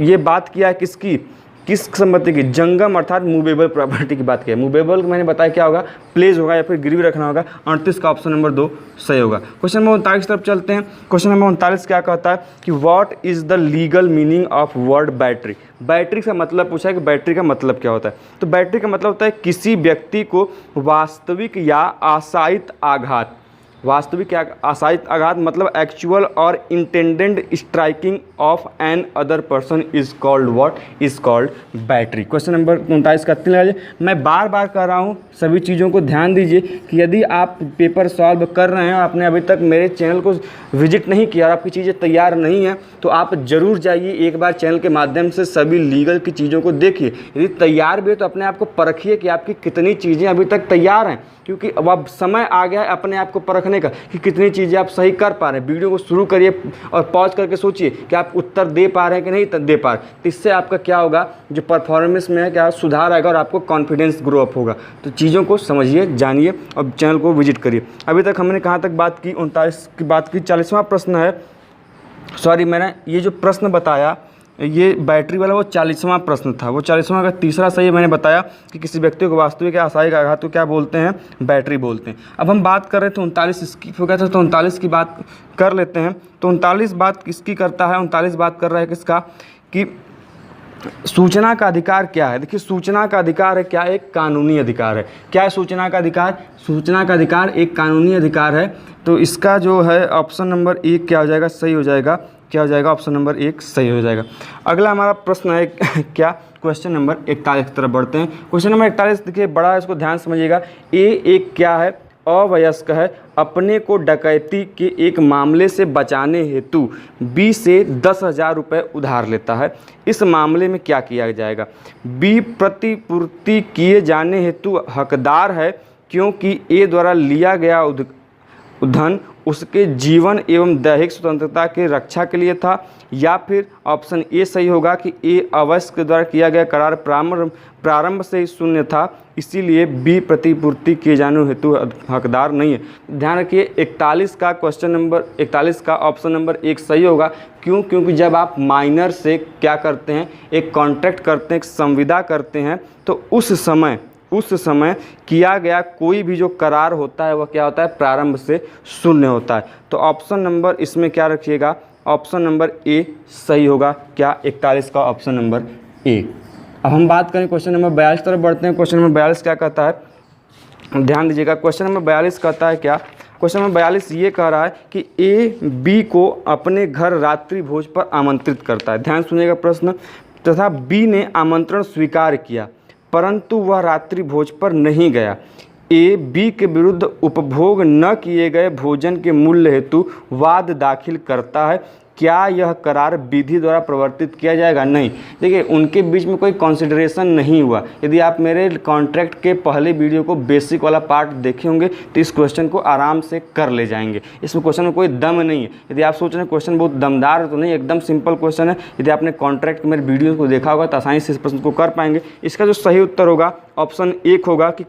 ये बात किया है किसकी? किस संपत्ति की? जंगम अर्थात मूवेबल प्रॉपर्टी की बात की है। मूवेबल मैंने बताया क्या होगा? प्लेस होगा या फिर गिरवी रखना होगा। 38 का ऑप्शन नंबर 2 सही होगा। क्वेश्चन नंबर 39 तरफ चलते हैं। क्वेश्चन नंबर 39 क्या कहता है कि what is the legal meaning of word battery? Battery का मतलब पूछा है कि बैटरी का मतलब क्या होता है? तो बैटरी का मतलब होता है किसी व्यक्ति को वास्तविक या आशायित आघात, वास्तविक या आशायित आघात मतलब एक्चुअल और intended striking of another person is called what? Is called battery. Question number 39 का 3 मैं बार बार कर रहा हूँ, सभी चीज़ों को ध्यान दीजिए कि यदि आप पेपर सॉल्व कर रहे हैं, आपने अभी तक मेरे चैनल को विजिट नहीं किया और आपकी चीज़ें तैयार नहीं हैं, तो आप ज़रूर जाइए एक बार चैनल के माध्यम से सभी लीगल की चीज़ों को देखिए। यदि तैयार भी है तो अपने आप को परखिए कि आपकी कितनी चीज़ें अभी तक तैयार हैं, क्योंकि अब समय आ गया है अपने आप को परखने का कि कितनी चीज़ें आप सही कर पा रहे हैं। वीडियो को शुरू करिए और पॉज करके सोचिए कि आप उत्तर दे पा रहे हैं कि नहीं दे पा रहे। तो इससे आपका क्या होगा? जो परफॉर्मेंस में है क्या सुधार आएगा और आपको कॉन्फिडेंस ग्रो अप होगा। तो चीज़ों को समझिए, जानिए और चैनल को विजिट करिए। अभी तक हमने कहाँ तक बात की? 39 की बात की। 40वां प्रश्न है, सॉरी मैंने ये जो प्रश्न बताया ये बैटरी वाला वो 40वां प्रश्न था। वो 40वां का तीसरा सही मैंने बताया कि किसी व्यक्ति को वास्तविक या आशायित आघात को क्या बोलते हैं? बैटरी बोलते हैं। अब हम बात कर रहे थे 39 स्किप हो गया था, तो 39 की बात कर लेते हैं। तो 39 बात किसकी करता है? 39 बात कर रहा है किसका? कि सूचना का अधिकार क्या है? देखिए, सूचना का अधिकार है क्या? एक कानूनी अधिकार है। क्या है सूचना का अधिकार? सूचना का अधिकार एक कानूनी अधिकार है। तो इसका जो है ऑप्शन नंबर 1 क्या हो जाएगा? सही हो जाएगा। क्या हो जाएगा? ऑप्शन नंबर 1 सही हो जाएगा। अगला हमारा प्रश्न है क्या? क्वेश्चन नंबर 41 की तरफ बढ़ते हैं। क्वेश्चन नंबर 41 देखिए बड़ा है, इसको ध्यान समझिएगा। एक क्या है? अवयस्क है, अपने को डकैती के एक मामले से बचाने हेतु बी से 10,000 रुपये उधार लेता है। इस मामले में क्या किया जाएगा? बी प्रतिपूर्ति किए जाने हेतु हकदार है क्योंकि ए द्वारा लिया गया धन उसके जीवन एवं दैहिक स्वतंत्रता की रक्षा के लिए था, या फिर ऑप्शन ए सही होगा कि ए अवश्य के द्वारा किया गया करार प्रारंभ से ही शून्य था, इसीलिए बी प्रतिपूर्ति किए जाने हेतु हकदार नहीं है। ध्यान रखिए 41 का क्वेश्चन नंबर 41 का ऑप्शन नंबर 1 सही होगा। क्यों? क्योंकि जब आप माइनर से क्या करते हैं, एक कॉन्ट्रैक्ट करते हैं, एक संविदा करते हैं, तो उस समय किया गया कोई भी जो करार होता है वह क्या होता है, प्रारंभ से शून्य होता है। तो ऑप्शन नंबर इसमें क्या रखिएगा, ऑप्शन नंबर ए सही होगा। क्या? 41 का ऑप्शन नंबर ए। अब हम बात करें क्वेश्चन नंबर 42 तरफ बढ़ते हैं। क्वेश्चन नंबर 42 क्या कहता है, ध्यान दीजिएगा। क्वेश्चन नंबर 42 कहता है क्या, क्वेश्चन नंबर 42 ये कह रहा है कि ए बी को अपने घर रात्रि भोज पर आमंत्रित करता है। ध्यान सुनिएगा प्रश्न। तथा बी ने आमंत्रण स्वीकार किया परंतु वह रात्रि भोज पर नहीं गया। ए बी के विरुद्ध उपभोग न किए गए भोजन के मूल्य हेतु वाद दाखिल करता है। क्या यह करार विधि द्वारा प्रवर्तित किया जाएगा? नहीं। देखिए उनके बीच में कोई कंसिडरेशन नहीं हुआ। यदि आप मेरे कॉन्ट्रैक्ट के पहले वीडियो को बेसिक वाला पार्ट देखे होंगे तो इस क्वेश्चन को आराम से कर ले जाएंगे। इसमें क्वेश्चन में कोई दम नहीं है। यदि आप सोच रहे हैं क्वेश्चन बहुत दमदार तो नहीं, एकदम सिंपल क्वेश्चन है। यदि आपने कॉन्ट्रैक्ट के मेरे वीडियो को देखा होगा तो आसानी से इस प्रश्न को कर पाएंगे। इसका जो सही उत्तर होगा ऑप्शन 1 होगा कि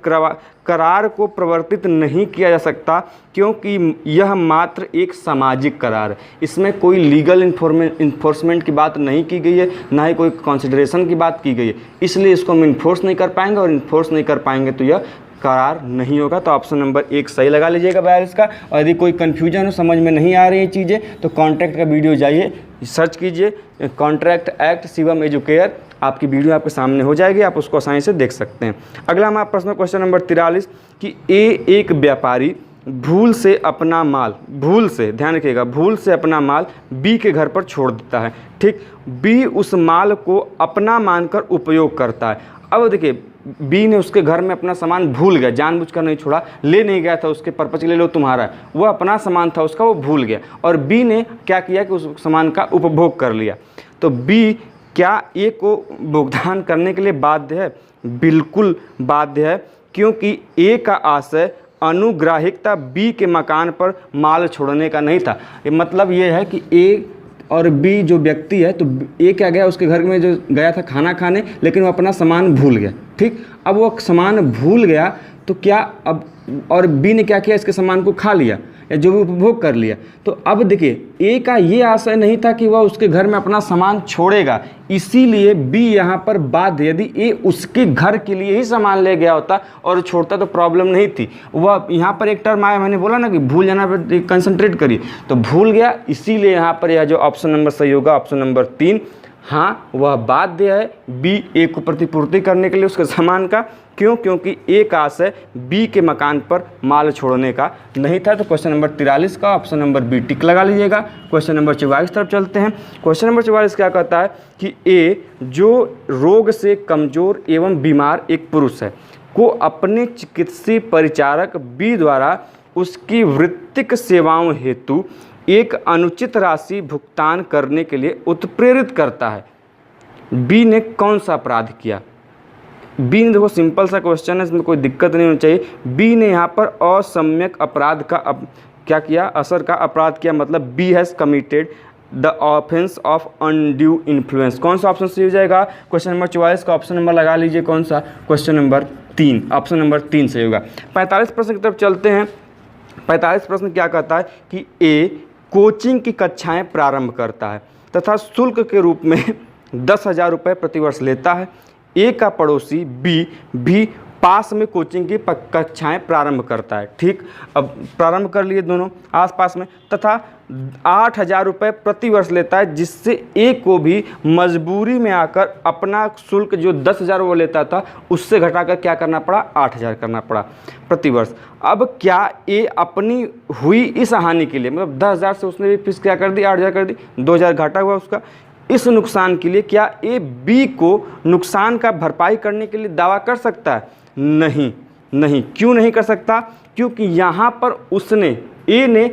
करार को प्रवर्तित नहीं किया जा सकता क्योंकि यह मात्र एक सामाजिक करार है। इसमें कोई लीगल इन्फोर्समेंट की बात नहीं की गई है, ना ही कोई कंसिडरेशन की बात की गई है, इसलिए इसको हम इन्फोर्स नहीं कर पाएंगे और इन्फोर्स नहीं कर पाएंगे तो यह करार नहीं होगा। तो ऑप्शन नंबर 1 सही लगा लीजिएगा 42 का। और यदि कोई कन्फ्यूजन हो, समझ में नहीं आ रही है चीज़ें, तो कॉन्ट्रैक्ट का वीडियो जाइए, सर्च कीजिए कॉन्ट्रैक्ट एक्ट शिवम एजुकेयर, आपकी वीडियो आपके सामने हो जाएगी, आप उसको आसानी से देख सकते हैं। अगला हमारा प्रश्न क्वेश्चन नंबर 43 कि एक व्यापारी भूल से अपना माल, भूल से, ध्यान रखिएगा, भूल से अपना माल बी के घर पर छोड़ देता है। ठीक, बी उस माल को अपना मानकर उपयोग करता है। अब देखिए बी ने उसके घर में अपना सामान भूल गया, जानबूझकर नहीं छोड़ा, ले नहीं गया था उसके पर्पज के लिए, लो तुम्हारा है, वो अपना सामान था उसका, वो भूल गया और बी ने क्या किया कि उस सामान का उपभोग कर लिया। तो बी क्या ए को भुगतान करने के लिए बाध्य है? बिल्कुल बाध्य है, क्योंकि ए का आशय अनुग्राहिकता बी के मकान पर माल छोड़ने का नहीं था। मतलब ये है कि ए और बी जो व्यक्ति है, तो ए क्या गया उसके घर में जो गया था खाना खाने, लेकिन वो अपना सामान भूल गया। ठीक, अब वो सामान भूल गया तो क्या अब, और बी ने क्या किया, इसके सामान को खा लिया या जो भी उपभोग कर लिया। तो अब देखिए ए का ये आशय नहीं था कि वह उसके घर में अपना सामान छोड़ेगा, इसीलिए बी यहाँ पर बाध्य। यदि ए उसके घर के लिए ही सामान ले गया होता और छोड़ता तो प्रॉब्लम नहीं थी। वह यहाँ पर एक टर्म आया, मैंने बोला ना कि भूल जाना पर कंसंट्रेट करिए, तो भूल गया, इसीलिए यहाँ पर यह जो ऑप्शन नंबर सही होगा ऑप्शन नंबर 3। हाँ, वह बाध्य है बी ए को प्रतिपूर्ति करने के लिए उसके सामान का। क्यों? क्योंकि ए का आशय बी के मकान पर माल छोड़ने का नहीं था। तो क्वेश्चन नंबर 43 का ऑप्शन नंबर बी टिक लगा लीजिएगा। क्वेश्चन नंबर 44 तरफ चलते हैं। क्वेश्चन नंबर 44 क्या कहता है कि ए जो रोग से कमजोर एवं बीमार एक पुरुष है को अपने चिकित्सीय परिचारक बी द्वारा उसकी वृत्तिक सेवाओं हेतु एक अनुचित राशि भुगतान करने के लिए उत्प्रेरित करता है। बी ने कौन सा अपराध किया? बी ने, देखो सिंपल सा क्वेश्चन है, इसमें कोई दिक्कत नहीं होनी चाहिए। बी ने यहाँ पर असम्यक अपराध का क्या किया, असर का अपराध किया, मतलब B has committed the offence of undue influence. कौन सा ऑप्शन सही हो जाएगा? क्वेश्चन नंबर 44 का ऑप्शन नंबर लगा लीजिए, कौन सा? क्वेश्चन नंबर 3, ऑप्शन नंबर 3 सही होगा। 45 प्रश्न की तरफ चलते हैं। 45 प्रश्न क्या कहता है कि ए कोचिंग की कक्षाएं प्रारंभ करता है तथा शुल्क के रूप में 10,000 रुपये प्रतिवर्ष लेता है। ए का पड़ोसी बी भी पास में कोचिंग की कक्षाएं प्रारंभ करता है। ठीक, अब प्रारंभ कर लिए दोनों आसपास में, तथा 8,000 रुपये प्रतिवर्ष लेता है, जिससे ए को भी मजबूरी में आकर अपना शुल्क जो 10,000 वो लेता था उससे घटाकर क्या करना पड़ा, 8,000 करना पड़ा प्रतिवर्ष। अब क्या ए अपनी हुई इस हानि के लिए, मतलब 10,000 से उसने भी फीस क्या कर दी, 8,000 कर दी, 2,000 घाटा हुआ उसका, इस नुकसान के लिए क्या ए बी को नुकसान का भरपाई करने के लिए दावा कर सकता है? नहीं, नहीं। क्यों नहीं कर सकता? क्योंकि यहाँ पर उसने, ए ने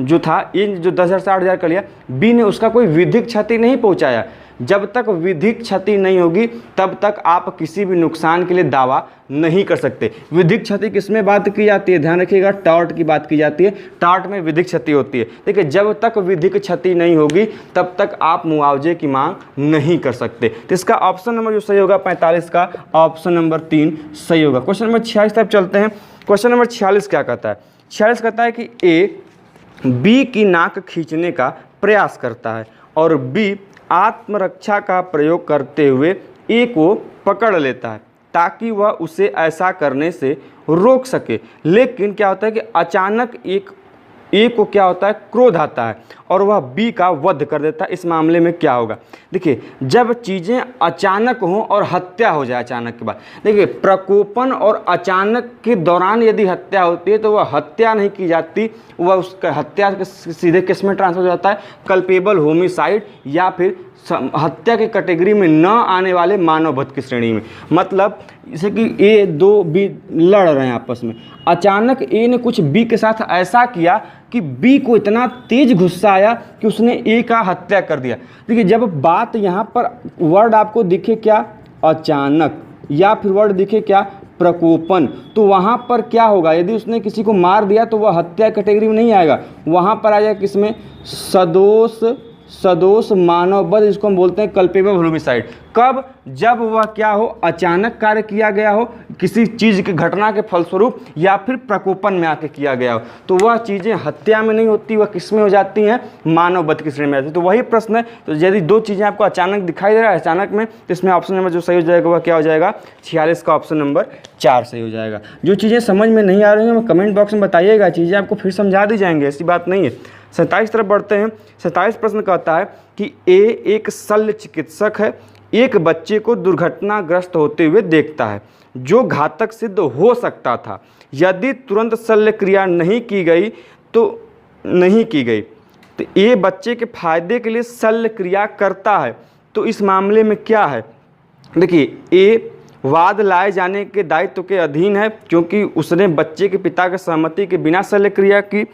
जो था, ए जो 10,000 से 8,000 कर लिया, बी ने उसका कोई विधिक क्षति नहीं पहुँचाया। जब तक विधिक क्षति नहीं होगी तब तक आप किसी भी नुकसान के लिए दावा नहीं कर सकते। विधिक क्षति किसमें बात की जाती है, ध्यान रखिएगा, टॉर्ट की बात की जाती है। टॉर्ट में विधिक क्षति होती है। देखिए, जब तक विधिक क्षति नहीं होगी तब तक आप मुआवजे की मांग नहीं कर सकते। तो इसका ऑप्शन नंबर जो सही होगा 45 का ऑप्शन नंबर 3 सही होगा। क्वेश्चन नंबर 46 तक चलते हैं। क्वेश्चन नंबर 46 क्या कहता है? 46 कहता है कि ए बी की नाक खींचने का प्रयास करता है और बी आत्मरक्षा का प्रयोग करते हुए ए को पकड़ लेता है ताकि वह उसे ऐसा करने से रोक सके। लेकिन क्या होता है कि अचानक ए को क्या होता है, क्रोध आता है और वह बी का वध कर देता है। इस मामले में क्या होगा? देखिए, जब चीज़ें अचानक हों और हत्या हो जाए अचानक के बाद, देखिए प्रकोपन और अचानक के दौरान यदि हत्या होती है तो वह हत्या नहीं की जाती, वह उसका हत्या सीधे किस में ट्रांसफर हो जाता है, कल्पेबल होमिसाइड या फिर हत्या के कैटेगरी में न आने वाले मानव वध की श्रेणी में। मतलब जैसे कि ए दो बी लड़ रहे हैं आपस में, अचानक ए ने कुछ बी के साथ ऐसा किया कि बी को इतना तेज गुस्सा आया कि उसने ए का हत्या कर दिया। देखिए, जब बात यहाँ पर वर्ड आपको दिखे क्या, अचानक, या फिर वर्ड दिखे क्या, प्रकोपन, तो वहाँ पर क्या होगा, यदि उसने किसी को मार दिया तो वह हत्या कैटेगरी में नहीं आएगा, वहाँ पर आ जाएगा किसमें, सदोष मानव वध, जिसको हम बोलते हैं कल्पेबल होमिसाइड। कब? जब वह क्या हो, अचानक कार्य किया गया हो, किसी चीज़ की घटना के फलस्वरूप या फिर प्रकोपन में आके किया गया हो, तो वह चीज़ें हत्या में नहीं होती, वह किस में हो जाती हैं, मानव वध की श्रेणी में आती है। तो वही प्रश्न है। तो यदि दो चीज़ें आपको अचानक दिखाई दे रहा है अचानक में, तो इसमें ऑप्शन नंबर जो सही हो जाएगा वह क्या हो जाएगा, 46 का ऑप्शन नंबर 4 सही हो जाएगा। जो चीज़ें समझ में नहीं आ रही हैं कमेंट बॉक्स में बताइएगा, चीज़ें आपको फिर समझा दी जाएंगी, ऐसी बात नहीं है। 27 तरफ बढ़ते हैं। 27 प्रश्न कहता है कि ए एक शल्य चिकित्सक है, एक बच्चे को दुर्घटनाग्रस्त होते हुए देखता है जो घातक सिद्ध हो सकता था। यदि तुरंत शल्य क्रिया नहीं की गई तो ए बच्चे के फायदे के लिए शल्य क्रिया करता है। तो इस मामले में क्या है? देखिए, ए वाद लाए जाने के दायित्व के अधीन है क्योंकि उसने बच्चे के पिता की सहमति के बिना शल्य क्रिया की।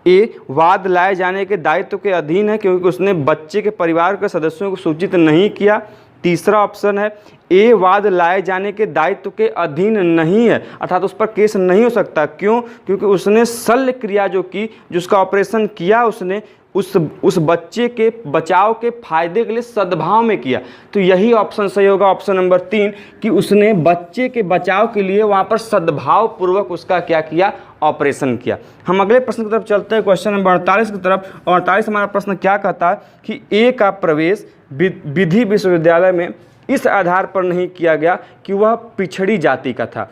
ए वाद लाए जाने के दायित्व के अधीन है क्योंकि उसने बच्चे के परिवार के सदस्यों को सूचित नहीं किया। तीसरा ऑप्शन है ए वाद लाए जाने के दायित्व के अधीन नहीं है, अर्थात उस पर केस नहीं हो सकता। क्यों? क्योंकि उसने शल्य क्रिया जो की, जिसका ऑपरेशन किया उसने उस बच्चे के बचाव के फायदे के लिए सद्भाव में किया। तो यही ऑप्शन सही होगा, ऑप्शन नंबर 3, कि उसने बच्चे के बचाव के लिए वहाँ पर सद्भाव पूर्वक उसका क्या किया, ऑपरेशन किया। हम अगले प्रश्न की तरफ चलते हैं, क्वेश्चन नंबर 48 की तरफ। और 48 हमारा प्रश्न क्या कहता है कि ए का प्रवेश विधि विश्वविद्यालय में इस आधार पर नहीं किया गया कि वह पिछड़ी जाति का था।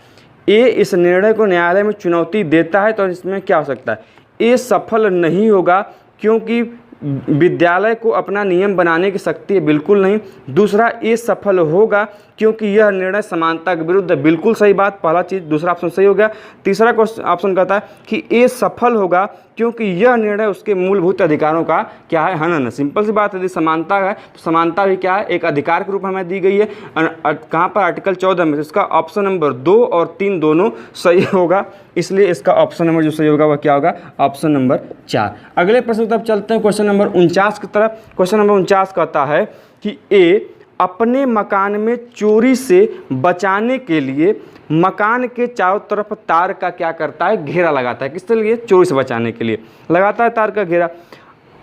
ए इस निर्णय को न्यायालय में चुनौती देता है, तो इसमें क्या हो सकता है? ए सफल नहीं होगा क्योंकि विद्यालय को अपना नियम बनाने की शक्ति है, बिल्कुल नहीं। दूसरा, ए सफल होगा क्योंकि यह निर्णय समानता के विरुद्ध है, बिल्कुल सही बात, पहला चीज़, दूसरा ऑप्शन सही हो गया। तीसरा ऑप्शन कहता है कि ए सफल होगा क्योंकि यह निर्णय उसके मूलभूत अधिकारों का क्या है, हनन है। सिंपल सी बात है, यदि समानता है तो समानता भी क्या है, एक अधिकार के रूप में हमें दी गई है। कहाँ पर? आर्टिकल 14 में। इसका ऑप्शन नंबर 2 और 3 दोनों सही होगा, इसलिए इसका ऑप्शन नंबर जो सही होगा वह क्या होगा, ऑप्शन नंबर 4। अगले प्रश्न की तरफ चलते हैं, क्वेश्चन नंबर 49 की तरफ। क्वेश्चन नंबर 49 कहता है कि ए अपने मकान में चोरी से बचाने के लिए मकान के चारों तरफ तार का क्या करता है, घेरा लगाता है। किसके लिए? चोरी से बचाने के लिए लगाता है तार का घेरा,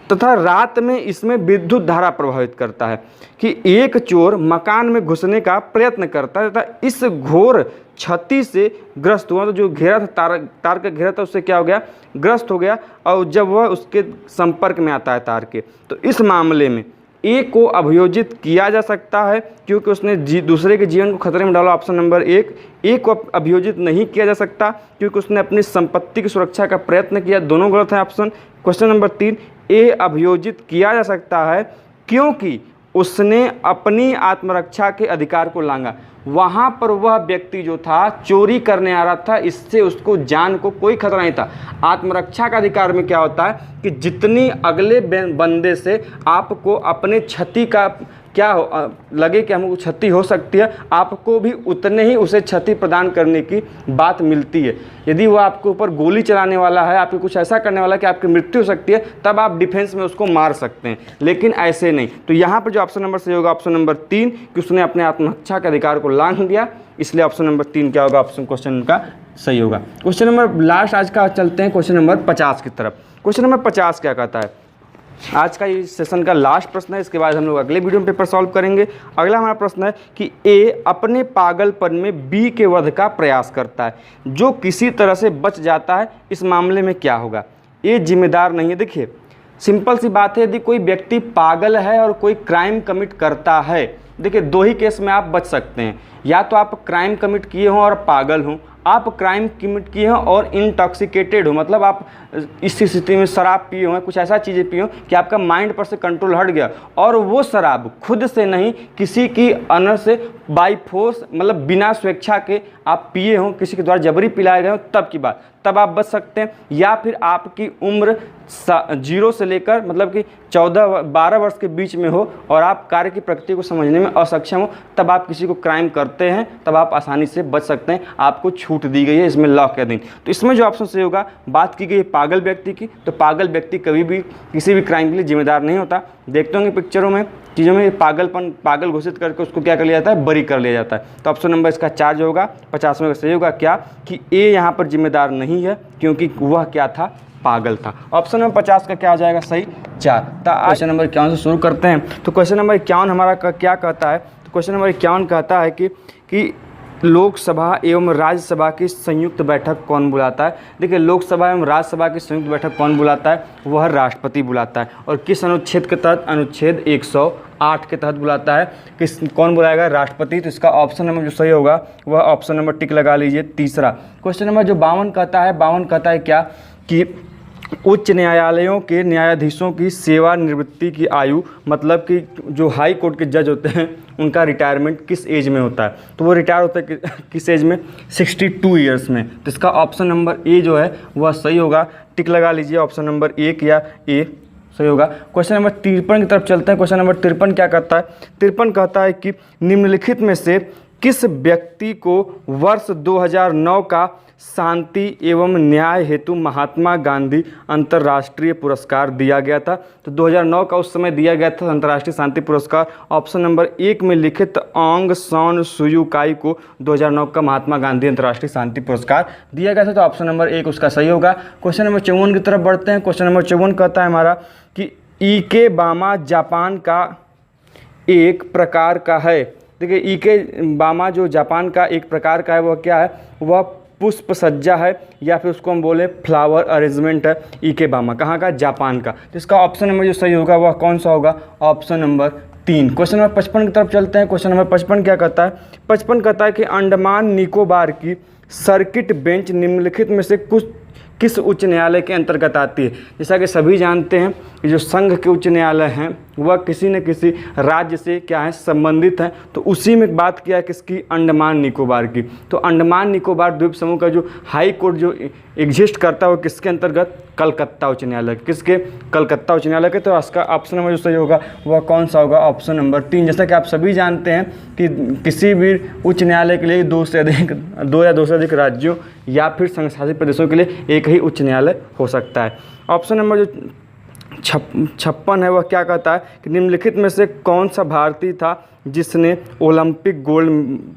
तथा रात में इसमें विद्युत धारा प्रभावित करता है कि एक चोर मकान में घुसने का प्रयत्न करता है तथा इस घोर क्षति से ग्रस्त हुआ। तो जो घेरा था, तार का घेरा था, उससे क्या हो गया, ग्रस्त हो गया। और जब वह उसके संपर्क में आता है तार के, तो इस मामले में ए को अभियोजित किया जा सकता है क्योंकि उसने दूसरे के जीवन को खतरे में डाला, ऑप्शन नंबर 1। ए को अभियोजित नहीं किया जा सकता क्योंकि उसने अपनी संपत्ति की सुरक्षा का प्रयत्न किया, दोनों गलत है ऑप्शन। क्वेश्चन नंबर 3, ए अभियोजित किया जा सकता है क्योंकि उसने अपनी आत्मरक्षा के अधिकार को लांघा। वहाँ पर वह व्यक्ति जो था चोरी करने आ रहा था, इससे उसको जान को कोई खतरा नहीं था। आत्मरक्षा का अधिकार में क्या होता है कि जितनी अगले बंदे से आपको अपने क्षति का क्या हो लगे कि हमको क्षति हो सकती है, आपको भी उतने ही उसे क्षति प्रदान करने की बात मिलती है। यदि वो आपके ऊपर गोली चलाने वाला है, आपको कुछ ऐसा करने वाला है कि आपकी मृत्यु हो सकती है, तब आप डिफेंस में उसको मार सकते हैं, लेकिन ऐसे नहीं। तो यहाँ पर जो ऑप्शन नंबर सही होगा ऑप्शन नंबर 3, कि उसने अपने आत्मरक्षा के अधिकार को लांघ दिया, इसलिए ऑप्शन नंबर 3 क्या होगा, ऑप्शन क्वेश्चन का सही होगा। क्वेश्चन नंबर लास्ट आज का चलते हैं क्वेश्चन नंबर 50 की तरफ। क्वेश्चन नंबर 50 क्या कहता है, आज का ये सेशन का लास्ट प्रश्न है, इसके बाद हम लोग अगले वीडियो में पेपर सॉल्व करेंगे। अगला हमारा प्रश्न है कि ए अपने पागलपन में बी के वध का प्रयास करता है, जो किसी तरह से बच जाता है, इस मामले में क्या होगा। ए जिम्मेदार नहीं है। देखिए सिंपल सी बात है, यदि कोई व्यक्ति पागल है और कोई क्राइम कमिट करता है, देखिए दो ही केस में आप बच सकते हैं, या तो आप क्राइम कमिट किए हों और पागल हों, आप क्राइम कमिट किए हों और इंटॉक्सिकेटेड हो, मतलब आप इस स्थिति में शराब पिए हों, कुछ ऐसा चीज़ें पिए हों कि आपका माइंड पर से कंट्रोल हट गया, और वो शराब खुद से नहीं किसी की अनर से बाई फोर्स, मतलब बिना स्वेच्छा के आप पिए हों, किसी के द्वारा जबरी पिलाए गए हों, तब की बात, तब आप बच सकते हैं। या फिर आपकी उम्र 0 से लेकर मतलब कि 14-12 वर्ष के बीच में हो और आप कार्य की प्रकृति को समझने में असक्षम हो, तब आप किसी को क्राइम करते हैं, तब आप आसानी से बच सकते हैं, आपको छूट दी गई है इसमें लॉ के अधीन। तो इसमें जो ऑप्शन सही होगा, बात की गई है पागल व्यक्ति की, तो पागल व्यक्ति कभी भी किसी भी क्राइम के लिए जिम्मेदार नहीं होता। देखते होंगे पिक्चरों में, चीज़ों में पागल घोषित करके उसको क्या कर लिया जाता है, बरी कर लिया जाता है। तो ऑप्शन नंबर इसका 4 जो होगा 50 में सही होगा क्या, कि ए यहाँ पर जिम्मेदार नहीं है, क्योंकि वह क्या था, पागल था। ऑप्शन नंबर 50 का क्या आ जाएगा सही, 4। तो क्वेश्चन नंबर 51 से शुरू करते हैं। तो क्वेश्चन नंबर 51 हमारा क्या कहता है, तो क्वेश्चन नंबर 51 कहता है कि लोकसभा एवं राज्यसभा की संयुक्त बैठक कौन बुलाता है। देखिए लोकसभा एवं राज्यसभा की संयुक्त बैठक कौन बुलाता है, वह राष्ट्रपति बुलाता है। और किस अनुच्छेद के तहत, अनुच्छेद 108 के तहत बुलाता है। कौन बुलाएगा, राष्ट्रपति। तो इसका ऑप्शन नंबर जो सही होगा वह ऑप्शन नंबर टिक लगा लीजिए, तीसरा। क्वेश्चन नंबर जो 52 कहता है, 52 कहता है क्या, कि उच्च न्यायालयों के न्यायाधीशों की सेवानिवृत्ति की आयु, मतलब कि जो हाई कोर्ट के जज होते हैं उनका रिटायरमेंट किस एज में होता है। तो वो रिटायर होता है किस एज में, 62 ईयर्स में। तो इसका ऑप्शन नंबर ए जो है वह सही होगा, टिक लगा लीजिए, ऑप्शन नंबर 1 या ए सही होगा। क्वेश्चन नंबर 53 की तरफ चलते हैं। क्वेश्चन नंबर 53 क्या कहता है, 53 कहता है कि निम्नलिखित में से किस व्यक्ति को वर्ष 2009 का शांति एवं न्याय हेतु महात्मा गांधी अंतर्राष्ट्रीय पुरस्कार दिया गया था। तो 2009 का उस समय दिया गया था अंतर्राष्ट्रीय शांति पुरस्कार। ऑप्शन नंबर 1 में लिखित ऑंग सान सुयू काई को 2009 का महात्मा गांधी अंतर्राष्ट्रीय शांति पुरस्कार दिया गया था। तो ऑप्शन नंबर 1 उसका सही होगा। क्वेश्चन नंबर 54 की तरफ बढ़ते हैं। क्वेश्चन नंबर 54 कहता है हमारा कि ईके बामा जापान का एक प्रकार का है। देखिए ईके बामा जो जापान का एक प्रकार का है, वह क्या है, वह पुष्प सज्जा है, या फिर उसको हम बोले फ्लावर अरेंजमेंट है। ईके बामा कहाँ का, जापान का। तो इसका ऑप्शन नंबर जो सही होगा वह कौन सा होगा, ऑप्शन नंबर 3। क्वेश्चन नंबर 55 की तरफ चलते हैं। क्वेश्चन नंबर 55 क्या कहता है, 55 कहता है कि अंडमान निकोबार की सर्किट बेंच निम्नलिखित में से किस उच्च न्यायालय के अंतर्गत आती है। जैसा कि सभी जानते हैं कि जो संघ के उच्च न्यायालय हैं वह किसी न किसी राज्य से क्या है, संबंधित हैं। तो उसी में बात किया किसकी, अंडमान निकोबार की। तो अंडमान निकोबार द्वीप समूह का जो हाई कोर्ट जो एग्जिस्ट करता है वो किसके अंतर्गत, कलकत्ता उच्च न्यायालय, किसके, कलकत्ता उच्च न्यायालय के। तो इसका ऑप्शन नंबर जो सही होगा वह कौन सा होगा, ऑप्शन नंबर 3। जैसा कि आप सभी जानते हैं कि किसी भी उच्च न्यायालय के लिए 2 या 2 से अधिक राज्यों या फिर संघ शासित प्रदेशों के लिए एक ही उच्च न्यायालय हो सकता है। ऑप्शन नंबर जो 56 है वह क्या कहता है कि निम्नलिखित में से कौन सा भारतीय था जिसने ओलंपिक गोल्ड,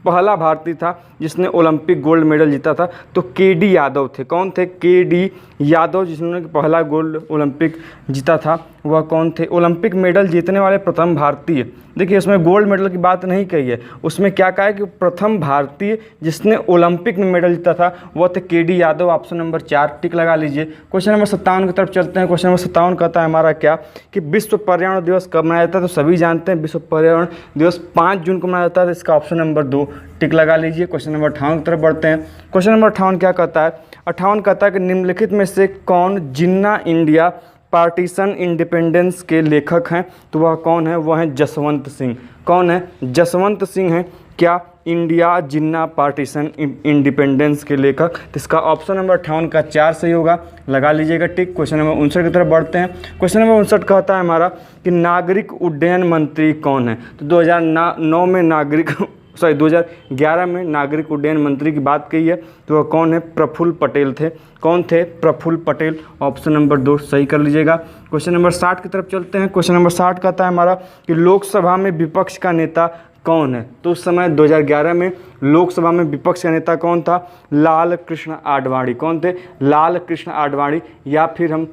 पहला भारतीय था जिसने ओलंपिक गोल्ड मेडल जीता था। तो केडी यादव थे। कौन थे, केडी यादव, जिन्होंने पहला गोल्ड ओलंपिक जीता था। वह कौन थे, ओलंपिक मेडल जीतने वाले प्रथम भारतीय। देखिए उसमें गोल्ड मेडल की बात नहीं कही है, उसमें क्या कहा है कि प्रथम भारतीय जिसने ओलंपिक में मेडल जीता था वह थे केडी यादव। ऑप्शन नंबर 4 टिक लगा लीजिए। क्वेश्चन नंबर 57 की तरफ चलते हैं। क्वेश्चन नंबर 57 कहता है हमारा क्या, कि विश्व पर्यावरण दिवस कब मनाया जाता है। तो सभी जानते हैं विश्व पर्यावरण दिवस 5 जून को मनाया जाता है। तो इसका ऑप्शन नंबर 2 टिक लगा लीजिए। क्वेश्चन नंबर 58 की तरफ बढ़ते हैं। क्वेश्चन नंबर 58 क्या कहता है, 58 कहता है कि निम्नलिखित में से कौन जिन्ना इंडिया पार्टीशन इंडिपेंडेंस के लेखक हैं। तो वह कौन है, वह है जसवंत सिंह। कौन है, जसवंत सिंह है क्या, इंडिया जिन्ना पार्टीशन इंडिपेंडेंस के लेखक। तो इसका ऑप्शन नंबर 58 का 4 सही होगा, लगा लीजिएगा टिक। क्वेश्चन नंबर 59 की तरफ बढ़ते हैं। क्वेश्चन नंबर 59 कहता है हमारा कि नागरिक उड्डयन मंत्री कौन है। तो 2011 में नागरिक उड्डयन मंत्री की बात की है, तो वह कौन है, प्रफुल्ल पटेल थे। कौन थे, प्रफुल्ल पटेल। ऑप्शन नंबर 2 सही कर लीजिएगा। क्वेश्चन नंबर 60 की तरफ चलते हैं। क्वेश्चन नंबर 60 कहता है हमारा कि लोकसभा में विपक्ष का नेता कौन है। तो उस समय 2011 में लोकसभा में विपक्ष का नेता कौन था, लाल कृष्ण आडवाणी। कौन थे, लाल कृष्ण आडवाणी। या फिर हम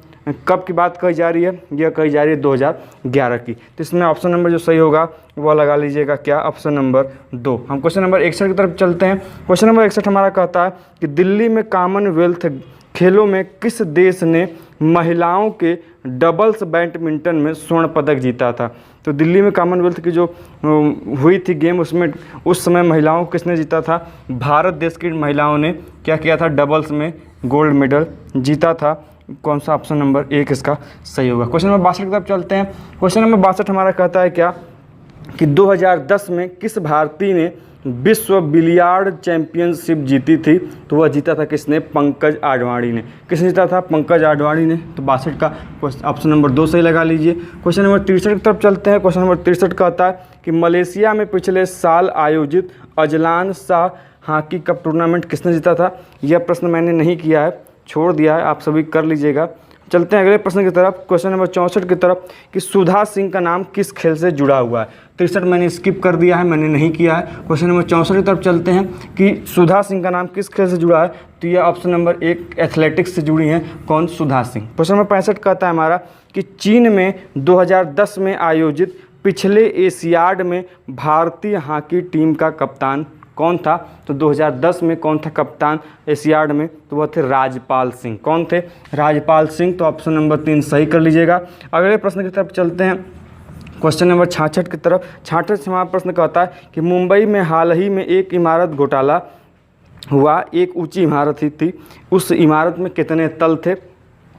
कब की बात कही जा रही है, यह कही जा रही है 2011 की। तो इसमें ऑप्शन नंबर जो सही होगा वह लगा लीजिएगा क्या, ऑप्शन नंबर 2। हम क्वेश्चन नंबर 61 की तरफ चलते हैं। क्वेश्चन नंबर 61 हमारा कहता है कि दिल्ली में कॉमनवेल्थ खेलों में किस देश ने महिलाओं के डबल्स बैडमिंटन में स्वर्ण पदक जीता था। तो दिल्ली में कॉमनवेल्थ की जो हुई थी गेम, उसमें उस समय महिलाओं को किसने जीता था, भारत देश की महिलाओं ने क्या किया था, डबल्स में गोल्ड मेडल जीता था। कौन सा, ऑप्शन नंबर 1 इसका सही होगा। क्वेश्चन नंबर 62 की तरफ चलते हैं। क्वेश्चन नंबर 62 हमारा कहता है क्या कि 2010 में किस भारतीय ने विश्व बिलियार्ड चैंपियनशिप जीती थी। तो वह जीता था किसने, पंकज आडवाणी ने। किसने जीता था, पंकज आडवाणी ने। तो 62 का ऑप्शन नंबर 2 सही लगा लीजिए। क्वेश्चन नंबर 63 की तरफ चलते हैं। क्वेश्चन नंबर 63 कहता है कि मलेशिया में पिछले साल आयोजित Azlan Shah hockey cup tournament किसने जीता था। यह प्रश्न मैंने नहीं किया है, छोड़ दिया है, आप सभी कर लीजिएगा। चलते हैं अगले प्रश्न की तरफ। क्वेश्चन नंबर 64 की तरफ कि सुधा सिंह का नाम किस खेल से जुड़ा हुआ है। 63 मैंने स्किप कर दिया है, मैंने नहीं किया है। क्वेश्चन नंबर 64 की तरफ चलते हैं कि सुधा सिंह का नाम किस खेल से जुड़ा है। तो यह ऑप्शन नंबर 1 एथलेटिक्स से जुड़ी हैं। कौन, सुधा सिंह। क्वेश्चन नंबर 65 कहता है हमारा कि चीन में 2010 में आयोजित पिछले एशियाड में भारतीय हॉकी टीम का कप्तान कौन था। तो 2010 में कौन था कप्तान एशियाड में, तो वह थे राजपाल सिंह। कौन थे, राजपाल सिंह। तो ऑप्शन नंबर 3 सही कर लीजिएगा। अगले प्रश्न की तरफ चलते हैं। क्वेश्चन नंबर 66 की तरफ। 66 से हमारा प्रश्न कहता है कि मुंबई में हाल ही में एक इमारत घोटाला हुआ, एक ऊंची इमारत ही थी, उस इमारत में कितने तल थे।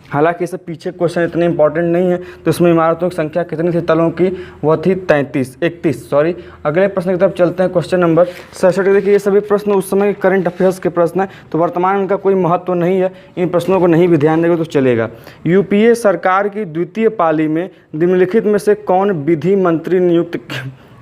हालांकि इससे पीछे क्वेश्चन इतने इंपॉर्टेंट नहीं है। तो इसमें इमारतों की संख्या कितनी थी तलों की, वह थी 31 सॉरी। अगले प्रश्न की तरफ चलते हैं। Question number 67। देखिए ये सभी प्रश्न उस समय करंट अफेयर्स के प्रश्न हैं, तो वर्तमान में इनका कोई महत्व नहीं है, इन प्रश्नों को नहीं भी ध्यान देंगे तो चलेगा। यूपीए सरकार की द्वितीय पाली में निम्नलिखित में से कौन विधि मंत्री नियुक्त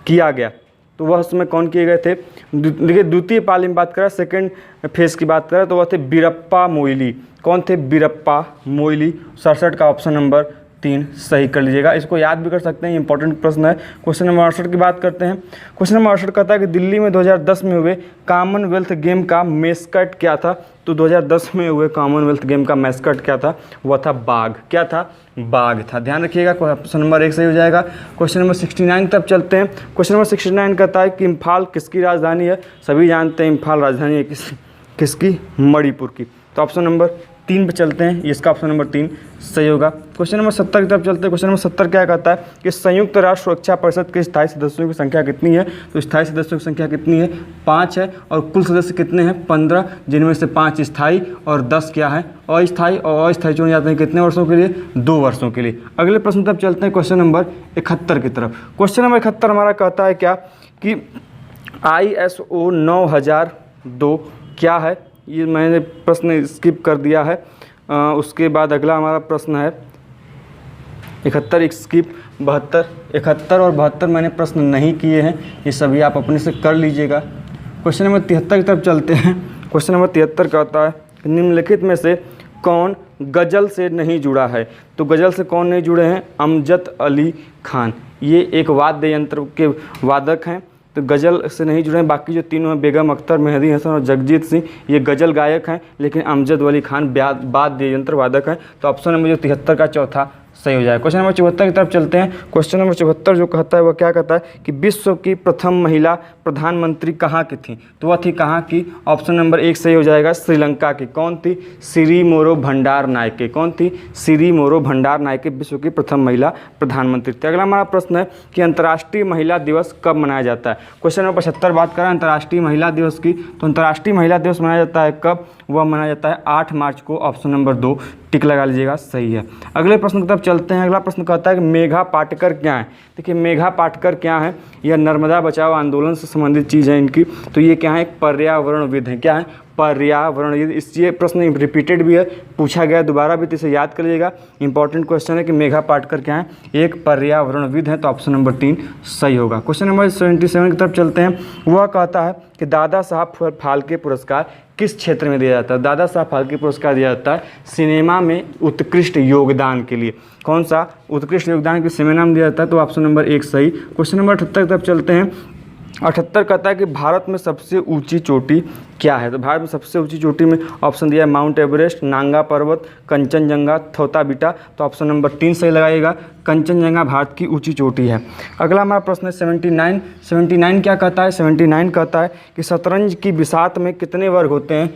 किया गया। तो वह उसमें कौन किए गए थे। देखिए द्वितीय पाली में बात करें, सेकेंड फेज की बात करें, तो वह थे बीरप्पा मोइली। कौन थे, बीरप्पा मोइली। 67 का ऑप्शन नंबर 3 सही कर लीजिएगा। इसको याद भी कर सकते हैं, इंपॉर्टेंट प्रश्न है। क्वेश्चन नंबर 68 की बात करते हैं। क्वेश्चन नंबर 68 कहता है कि दिल्ली में 2010 में हुए कॉमनवेल्थ गेम का मेस्कट क्या था। तो 2010 में हुए कॉमनवेल्थ गेम का मेस्कट क्या था, वह था बाघ। क्या था, बाघ था। ध्यान रखिएगा, ऑप्शन नंबर 1 सही हो जाएगा। क्वेश्चन नंबर 69 की तरफ चलते हैं। क्वेश्चन नंबर 69 कहता है कि इम्फाल किसकी राजधानी है। सभी जानते हैं इम्फाल राजधानी है किसकी, मणिपुर की। तो ऑप्शन नंबर 3 पे चलते हैं, इसका ऑप्शन नंबर 3 सही होगा। क्वेश्चन नंबर 70 की तरफ चलते हैं। क्वेश्चन नंबर 70 क्या कहता है कि संयुक्त राष्ट्र सुरक्षा परिषद के स्थायी सदस्यों की संख्या कितनी है। तो स्थायी सदस्यों की संख्या कितनी है, 5 है। और कुल सदस्य कितने हैं, 15, जिनमें से 5 स्थायी और 10 क्या है, अस्थायी। और अस्थायी चुने जाते हैं कितने वर्षों के लिए, 2 वर्षों के लिए। अगले प्रश्न तरफ चलते हैं, क्वेश्चन नंबर 71 की तरफ। क्वेश्चन नंबर 71 हमारा कहता है क्या कि ISO 9002 क्या है। ये मैंने प्रश्न स्किप कर दिया है। उसके बाद अगला हमारा प्रश्न है 71 स्किप, 72, 71 और 72 मैंने प्रश्न नहीं किए हैं, ये सभी आप अपने से कर लीजिएगा। क्वेश्चन नंबर 73 की तरफ चलते हैं। क्वेश्चन नंबर 73 कहता है कि निम्नलिखित में से कौन गज़ल से नहीं जुड़ा है। तो गज़ल से कौन नहीं जुड़े हैं, अमजद अली खान। ये एक वाद्य यंत्र के वादक हैं, तो गज़ल से नहीं जुड़े हैं। बाकी जो तीनों हैं, बेगम अख्तर, मेहदी हसन और जगजीत सिंह, ये गज़ल गायक हैं, लेकिन अमजद अली खान वाद्य यंत्र वादक हैं। तो ऑप्शन नंबर जो 73 का चौथा सही हो जाए। क्वेश्चन नंबर 74 की तरफ चलते हैं। क्वेश्चन नंबर 74 जो कहता है वह क्या कहता है कि विश्व की प्रथम महिला प्रधानमंत्री कहाँ की थी। तो वह थी कहाँ की, ऑप्शन नंबर 1 सही हो जाएगा, श्रीलंका की। कौन थी, सिरिमोरो भंडारनायके। कौन थी, सिरिमोरो भंडारनायके विश्व की प्रथम महिला प्रधानमंत्री थी। अगला हमारा प्रश्न है कि अंतर्राष्ट्रीय महिला दिवस कब मनाया जाता है। क्वेश्चन नंबर 75 बात करें अंतर्राष्ट्रीय महिला दिवस की, तो अंतर्राष्ट्रीय महिला दिवस मनाया जाता है कब, वह मनाया जाता है 8 मार्च को। ऑप्शन नंबर 2 टिक लगा लीजिएगा, सही है। अगले प्रश्न की तरफ तरफ चलते हैं। अगला प्रश्न कहता है कि मेघा पाटकर क्या है। देखिए मेघा पाटकर क्या है, यह नर्मदा बचाओ आंदोलन से संबंधित चीज़ है इनकी। तो ये क्या है, एक पर्यावरणविद है। क्या है, पर्यावरणविद। ये प्रश्न रिपीटेड भी है, पूछा गया दोबारा भी, तो इसे याद कर लीजिएगा। इंपॉर्टेंट क्वेश्चन है कि मेघा पाटकर क्या है, एक पर्यावरणविद है। तो ऑप्शन नंबर 3 सही होगा। क्वेश्चन नंबर 77 की तरफ चलते हैं। वह कहता है कि दादा साहब फाल्के पुरस्कार किस क्षेत्र में दिया जाता है। दादा साहब फाल्के पुरस्कार दिया जाता है सिनेमा में उत्कृष्ट योगदान के लिए। कौन सा, उत्कृष्ट योगदान के सिनेमा में दिया जाता है। तो ऑप्शन नंबर 1 सही। क्वेश्चन नंबर 78 की तरफ चलते हैं। 78 कहता है कि भारत में सबसे ऊंची चोटी क्या है। तो भारत में सबसे ऊंची चोटी में ऑप्शन दिया है माउंट एवरेस्ट, नांगा पर्वत, कंचनजंगा, थोता बिटा। तो ऑप्शन नंबर 3 सही लगाइएगा। कंचनजंगा भारत की ऊंची चोटी है। अगला हमारा प्रश्न है 79 क्या कहता है। 79 कहता है कि शतरंज की बिसात में कितने वर्ग होते हैं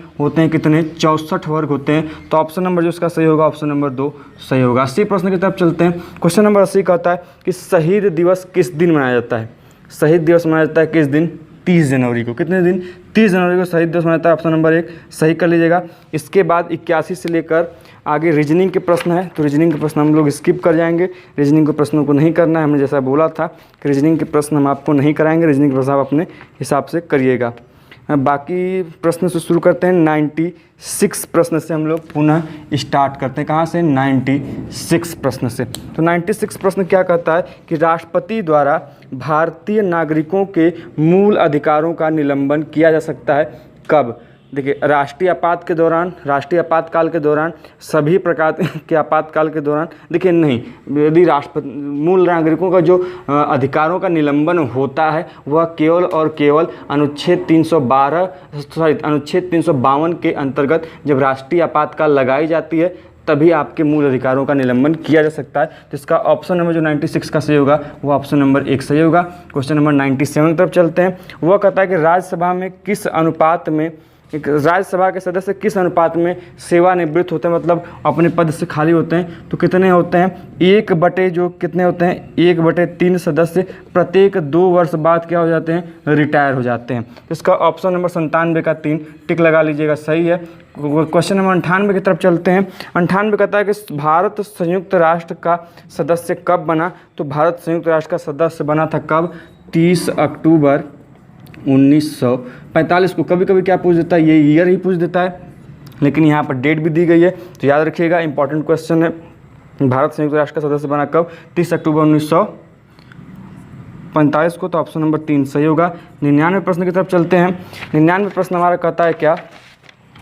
कितने, 64 वर्ग होते हैं। तो ऑप्शन नंबर जो इसका सही होगा, ऑप्शन नंबर 2 सही होगा। 80 प्रश्न की तरफ चलते हैं। क्वेश्चन नंबर 80 कहता है कि शहीद दिवस किस दिन मनाया जाता है। शहीद दिवस मनाया जाता है किस दिन, 30 जनवरी को। कितने दिन, 30 जनवरी को शहीद दिवस मनाया जाता है। ऑप्शन नंबर 1 सही कर लीजिएगा। इसके बाद 81 से लेकर आगे रीजनिंग के प्रश्न है। तो रीजनिंग के प्रश्न हम लोग स्किप कर जाएंगे। रीजनिंग के प्रश्नों को नहीं करना है, हमने जैसा बोला था कि रीजनिंग के प्रश्न हम आपको नहीं कराएंगे। रीजनिंग के प्रश्न आप अपने हिसाब से करिएगा। बाकी प्रश्न से शुरू करते हैं। 96 प्रश्न से हम लोग पुनः स्टार्ट करते हैं। कहाँ से, 96 प्रश्न से। तो 96 प्रश्न क्या कहता है कि राष्ट्रपति द्वारा भारतीय नागरिकों के मूल अधिकारों का निलंबन किया जा सकता है कब। देखिए राष्ट्रीय आपातकाल के दौरान, सभी प्रकार के आपातकाल के दौरान, देखिए नहीं, यदि राष्ट्रपति मूल नागरिकों का जो अधिकारों का निलंबन होता है वह केवल और केवल अनुच्छेद 352 के अंतर्गत जब राष्ट्रीय आपातकाल लगाई जाती है तभी आपके मूल अधिकारों का निलंबन किया जा सकता है। तो इसका ऑप्शन नंबर जो 96 का सही होगा वो ऑप्शन नंबर 1 सही होगा। क्वेश्चन नंबर 97 की तरफ चलते हैं। वह कहता है कि राज्यसभा में किस अनुपात में, एक राज्यसभा के सदस्य किस अनुपात में सेवानिवृत्त होते हैं, मतलब अपने पद से खाली होते हैं। तो कितने होते हैं, 1/3 सदस्य प्रत्येक 2 वर्ष बाद क्या हो जाते हैं, रिटायर हो जाते हैं। तो इसका ऑप्शन नंबर 97 का 3 टिक लगा लीजिएगा, सही है। क्वेश्चन नंबर 98 की तरफ चलते हैं। 98 कहता है कि भारत संयुक्त राष्ट्र का सदस्य कब बना। तो भारत संयुक्त राष्ट्र का सदस्य बना था कब, 30 अक्टूबर 1945 को। कभी कभी क्या पूछ देता है, ये ईयर ही पूछ देता है, लेकिन यहाँ पर डेट भी दी गई है। तो याद रखिएगा, इंपॉर्टेंट क्वेश्चन है। भारत संयुक्त राष्ट्र का सदस्य बना कब, 30 अक्टूबर 1945 को। तो ऑप्शन नंबर 3 सही होगा। 99 प्रश्न की तरफ चलते हैं। 99 प्रश्न हमारा कहता है क्या,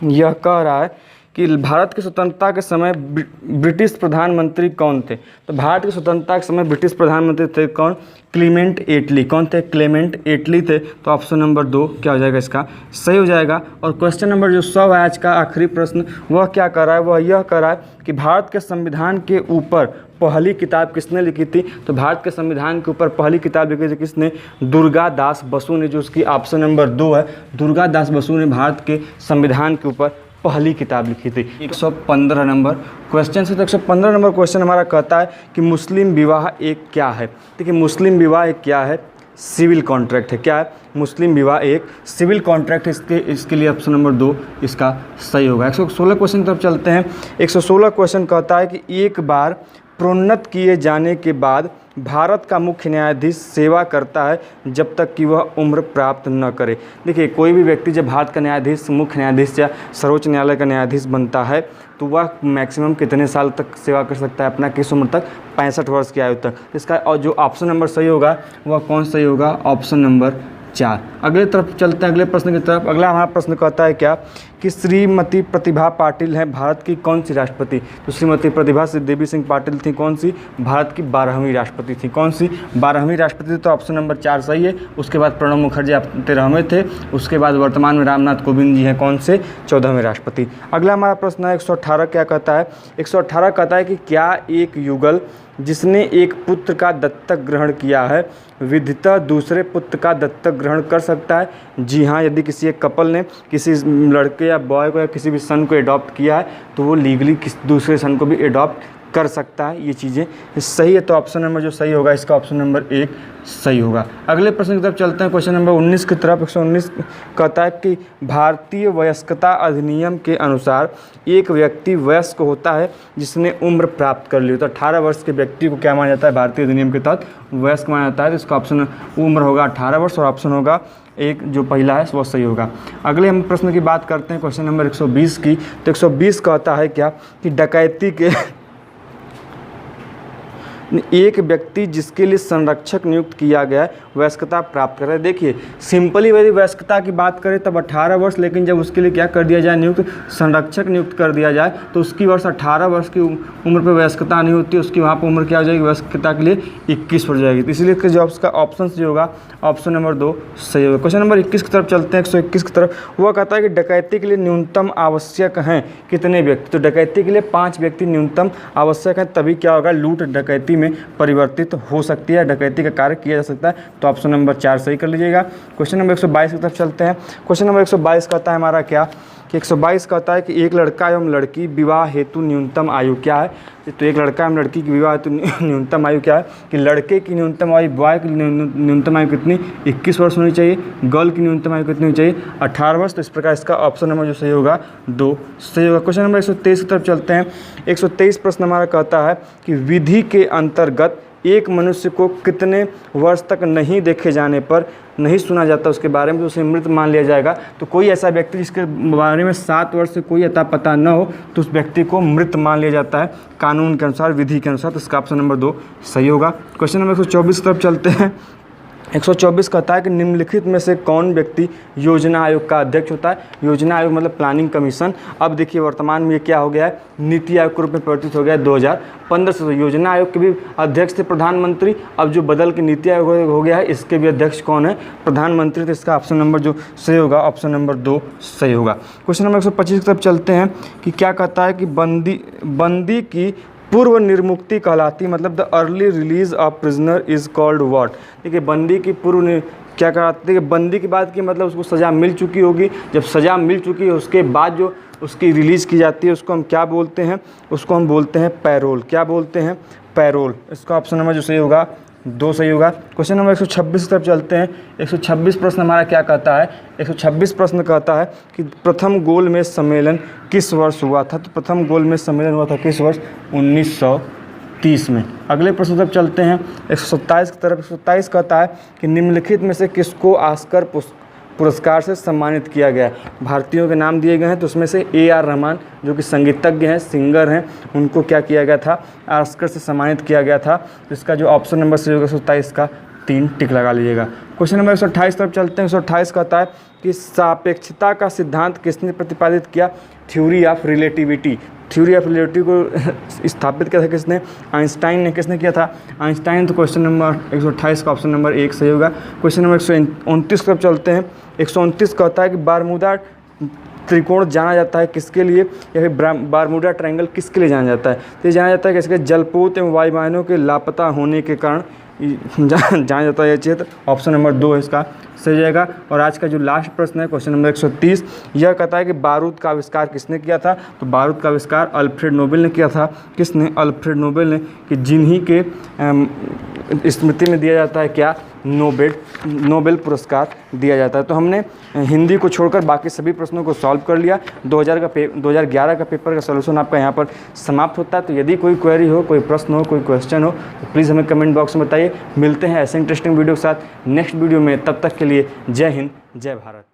यह कह रहा है कि भारत की स्वतंत्रता के समय ब्रिटिश प्रधानमंत्री कौन थे। तो भारत की स्वतंत्रता के समय ब्रिटिश प्रधानमंत्री थे कौन, क्लीमेंट एटली। कौन थे, क्लेमेंट एटली थे। तो ऑप्शन नंबर 2 क्या हो जाएगा, इसका सही हो जाएगा। और क्वेश्चन नंबर जो 100 है आज का आखिरी प्रश्न, वह क्या कर रहा है, वह यह कर रहा है कि भारत के संविधान के ऊपर पहली किताब किसने लिखी थी। तो भारत के संविधान के ऊपर पहली किताब लिखी थी किसने, दुर्गा दास बसु ने, जो उसकी ऑप्शन नंबर 2 है। दुर्गा दास बसु ने भारत के संविधान के ऊपर पहली किताब लिखी थी। 115 नंबर क्वेश्चन से। तो 115 नंबर क्वेश्चन हमारा कहता है कि मुस्लिम विवाह एक क्या है। देखिए मुस्लिम विवाह एक क्या है, सिविल कॉन्ट्रैक्ट है। क्या है, मुस्लिम विवाह एक सिविल कॉन्ट्रैक्ट है। इसके लिए ऑप्शन नंबर 2 इसका सही होगा। 116 क्वेश्चन तरफ चलते हैं। 116 क्वेश्चन कहता है कि एक बार प्रोन्नत किए जाने के बाद भारत का मुख्य न्यायाधीश सेवा करता है जब तक कि वह उम्र प्राप्त न करे। देखिए कोई भी व्यक्ति जब भारत का न्यायाधीश, मुख्य न्यायाधीश या सर्वोच्च न्यायालय का न्यायाधीश बनता है तो वह मैक्सिमम कितने साल तक सेवा कर सकता है अपना, किस उम्र तक, 65 वर्ष की आयु तक। इसका और जो ऑप्शन नंबर सही होगा वह कौन सही होगा, ऑप्शन नंबर 4। अगले तरफ चलते हैं, अगले प्रश्न की तरफ। अगला हमारा प्रश्न कहता है क्या कि श्रीमती प्रतिभा पाटिल है भारत की कौन सी राष्ट्रपति। तो श्रीमती प्रतिभा देवी सिंह पाटिल थी कौन सी, भारत की 12वीं राष्ट्रपति थी। कौन सी, 12वीं राष्ट्रपति। तो ऑप्शन नंबर 4 सही है। उसके बाद प्रणब मुखर्जी 13वें थे। उसके बाद वर्तमान में रामनाथ कोविंद जी हैं कौन से, 14वें राष्ट्रपति। अगला हमारा प्रश्न है 118 क्या कहता है। 118 कहता है कि क्या एक युगल जिसने एक पुत्र का दत्तक ग्रहण किया है विधितः दूसरे पुत्र का दत्तक ग्रहण कर सकता है। जी हाँ, यदि किसी एक कपल ने किसी लड़के या बॉय को या किसी भी सन को एडॉप्ट किया है तो वो लीगली दूसरे सन को भी एडॉप्ट कर सकता है। ये चीज़ें सही है, तो ऑप्शन नंबर जो सही होगा इसका ऑप्शन नंबर 1 सही होगा। अगले प्रश्न की तरफ चलते हैं, क्वेश्चन नंबर 19 की तरफ। 119 कहता है कि भारतीय वयस्कता अधिनियम के अनुसार एक व्यक्ति वयस्क होता है जिसने उम्र प्राप्त कर ली। तो 18 वर्ष के व्यक्ति को क्या माना जाता है, भारतीय अधिनियम के तहत वयस्क माना जाता है। तो इसका ऑप्शन उम्र होगा 18 वर्ष और ऑप्शन होगा एक जो पहला है वो सही होगा। अगले हम प्रश्न की बात करते हैं, क्वेश्चन नंबर 120 की। तो 120 कहता है क्या कि डकैती के एक व्यक्ति जिसके लिए संरक्षक नियुक्त किया गया है वयस्कता प्राप्त कर रहा है। देखिए सिंपली यदि वयस्कता की बात करें तब 18 वर्ष, लेकिन जब उसके लिए क्या कर दिया जाए, नियुक्त संरक्षक नियुक्त कर दिया जाए तो उसकी वर्ष 18 वर्ष की उम्र पर वयस्कता नहीं होती, उसकी वहाँ पर उम्र क्या हो जाएगी, वयस्कता के लिए 21 हो जाएगी। तो इसलिए जो उसका ऑप्शन जो होगा ऑप्शन नंबर 2 सही होगा। क्वेश्चन नंबर 21 की तरफ चलते हैं। 121 की तरफ वह कहता है कि डकैती के लिए न्यूनतम आवश्यक हैं कितने व्यक्ति। तो डकैती के लिए 5 व्यक्ति न्यूनतम आवश्यक हैं, तभी क्या होगा, लूट डकैती में परिवर्तित हो सकती है, डकैती का कार्य किया जा सकता है। तो ऑप्शन नंबर 4 सही कर लीजिएगा। क्वेश्चन नंबर 122 की तरफ चलते हैं। क्वेश्चन नंबर 122 कहता है हमारा क्या कि 122 कहता है कि एक लड़का एवं लड़की विवाह हेतु न्यूनतम आयु क्या है। तो एक लड़का एवं लड़की की विवाह हेतु न्यूनतम आयु क्या है कि लड़के की न्यूनतम आयु, बॉय की न्यूनतम आयु कितनी, 21 वर्ष होनी चाहिए। गर्ल की न्यूनतम आयु कितनी होनी चाहिए, 18 वर्ष। तो इस प्रकार इसका ऑप्शन नंबर जो सही होगा 2 सही होगा। क्वेश्चन नंबर 123 की तरफ चलते हैं। 123 प्रश्न हमारा कहता है कि विधि के अंतर्गत एक मनुष्य को कितने वर्ष तक नहीं देखे जाने पर नहीं सुना जाता उसके बारे में तो उसे मृत मान लिया जाएगा। तो कोई ऐसा व्यक्ति जिसके बारे में 7 वर्ष से कोई अता पता न हो तो उस व्यक्ति को मृत मान लिया जाता है कानून के अनुसार, विधि के अनुसार। तो इसका ऑप्शन नंबर 2 सही होगा। क्वेश्चन नंबर 124 की तरफ चलते हैं। 124 कहता है कि निम्नलिखित में से कौन व्यक्ति योजना आयोग का अध्यक्ष होता है। योजना आयोग मतलब प्लानिंग कमीशन। अब देखिए वर्तमान में ये क्या हो गया है, नीति आयोग के रूप में परिवर्तित हो गया है 2015 से। तो योजना आयोग के भी अध्यक्ष थे प्रधानमंत्री, अब जो बदल के नीति आयोग हो गया है इसके भी अध्यक्ष कौन है, प्रधानमंत्री। तो इसका ऑप्शन नंबर जो सही होगा ऑप्शन नंबर 2 सही होगा। क्वेश्चन नंबर 125 की तरफ चलते हैं कि क्या कहता है कि बंदी की पूर्व निर्मुक्ति कहलाती, मतलब the early release of prisoner is called what. देखिए बंदी की पूर्व क्या कहलाती है, बंदी की बात की मतलब उसको सज़ा मिल चुकी होगी, जब सज़ा मिल चुकी है उसके बाद जो उसकी रिलीज़ की जाती है उसको हम क्या बोलते हैं, उसको हम बोलते हैं पैरोल। क्या बोलते हैं, पैरोल। इसका ऑप्शन नंबर जो सही होगा 2 सही होगा। क्वेश्चन नंबर 126 की तरफ चलते हैं। 126 प्रश्न हमारा क्या कहता है, 126 प्रश्न कहता है कि प्रथम गोलमेज सम्मेलन किस वर्ष हुआ था। तो प्रथम गोलमेज सम्मेलन हुआ था किस वर्ष, 1930 में। अगले प्रश्न तरफ चलते हैं 127 की तरफ। 127 कहता है कि निम्नलिखित में से किसको ऑस्कर पुरस्कार से सम्मानित किया गया है। भारतीयों के नाम दिए गए हैं, तो उसमें से AR रहमान जो कि संगीतज्ञ हैं, सिंगर हैं, उनको क्या किया गया था, ऑस्कर से सम्मानित किया गया था। तो इसका जो ऑप्शन नंबर सही होगा 127 का 3 टिक लगा लीजिएगा। क्वेश्चन नंबर 128 तरफ चलते हैं। 128 कहता है कि सापेक्षता का सिद्धांत किसने प्रतिपादित किया, theory of relativity. Theory of relativity को स्थापित किया था किसने, आइंस्टाइन ने। किसने किया था, आइंस्टाइन। तो क्वेश्चन नंबर 128 का ऑप्शन नंबर 1 सही होगा। क्वेश्चन नंबर 129 तरफ चलते हैं। 129 कहता है कि बारमूदा त्रिकोण जाना जाता है किसके लिए, या फिर बारमूडा ट्रायंगल किसके लिए जाना जाता है। तो ये जाना जाता है कि इसके जलपोत एवं वायुयानों के लापता होने के कारण जाना जाता है यह क्षेत्र। ऑप्शन नंबर 2 है इसका सही जाएगा। और आज का जो लास्ट प्रश्न है क्वेश्चन नंबर 130, यह कहता है कि बारूद का आविष्कार किसने किया था। तो बारूद का आविष्कार अल्फ्रेड नोबेल ने किया था। किसने, अल्फ्रेड नोबेल ने, कि जिन्हीं के स्मृति में दिया जाता है क्या, नोबेल पुरस्कार दिया जाता है। तो हमने हिंदी को छोड़कर बाकी सभी प्रश्नों को सॉल्व कर लिया। 2011 का पेपर का सलूशन आपका यहाँ पर समाप्त होता है। तो यदि कोई क्वेरी हो, कोई प्रश्न हो, कोई क्वेश्चन हो तो प्लीज़ हमें कमेंट बॉक्स में बताइए। मिलते हैं ऐसे इंटरेस्टिंग वीडियो के साथ नेक्स्ट वीडियो में। तब तक के लिए जय हिंद, जय भारत।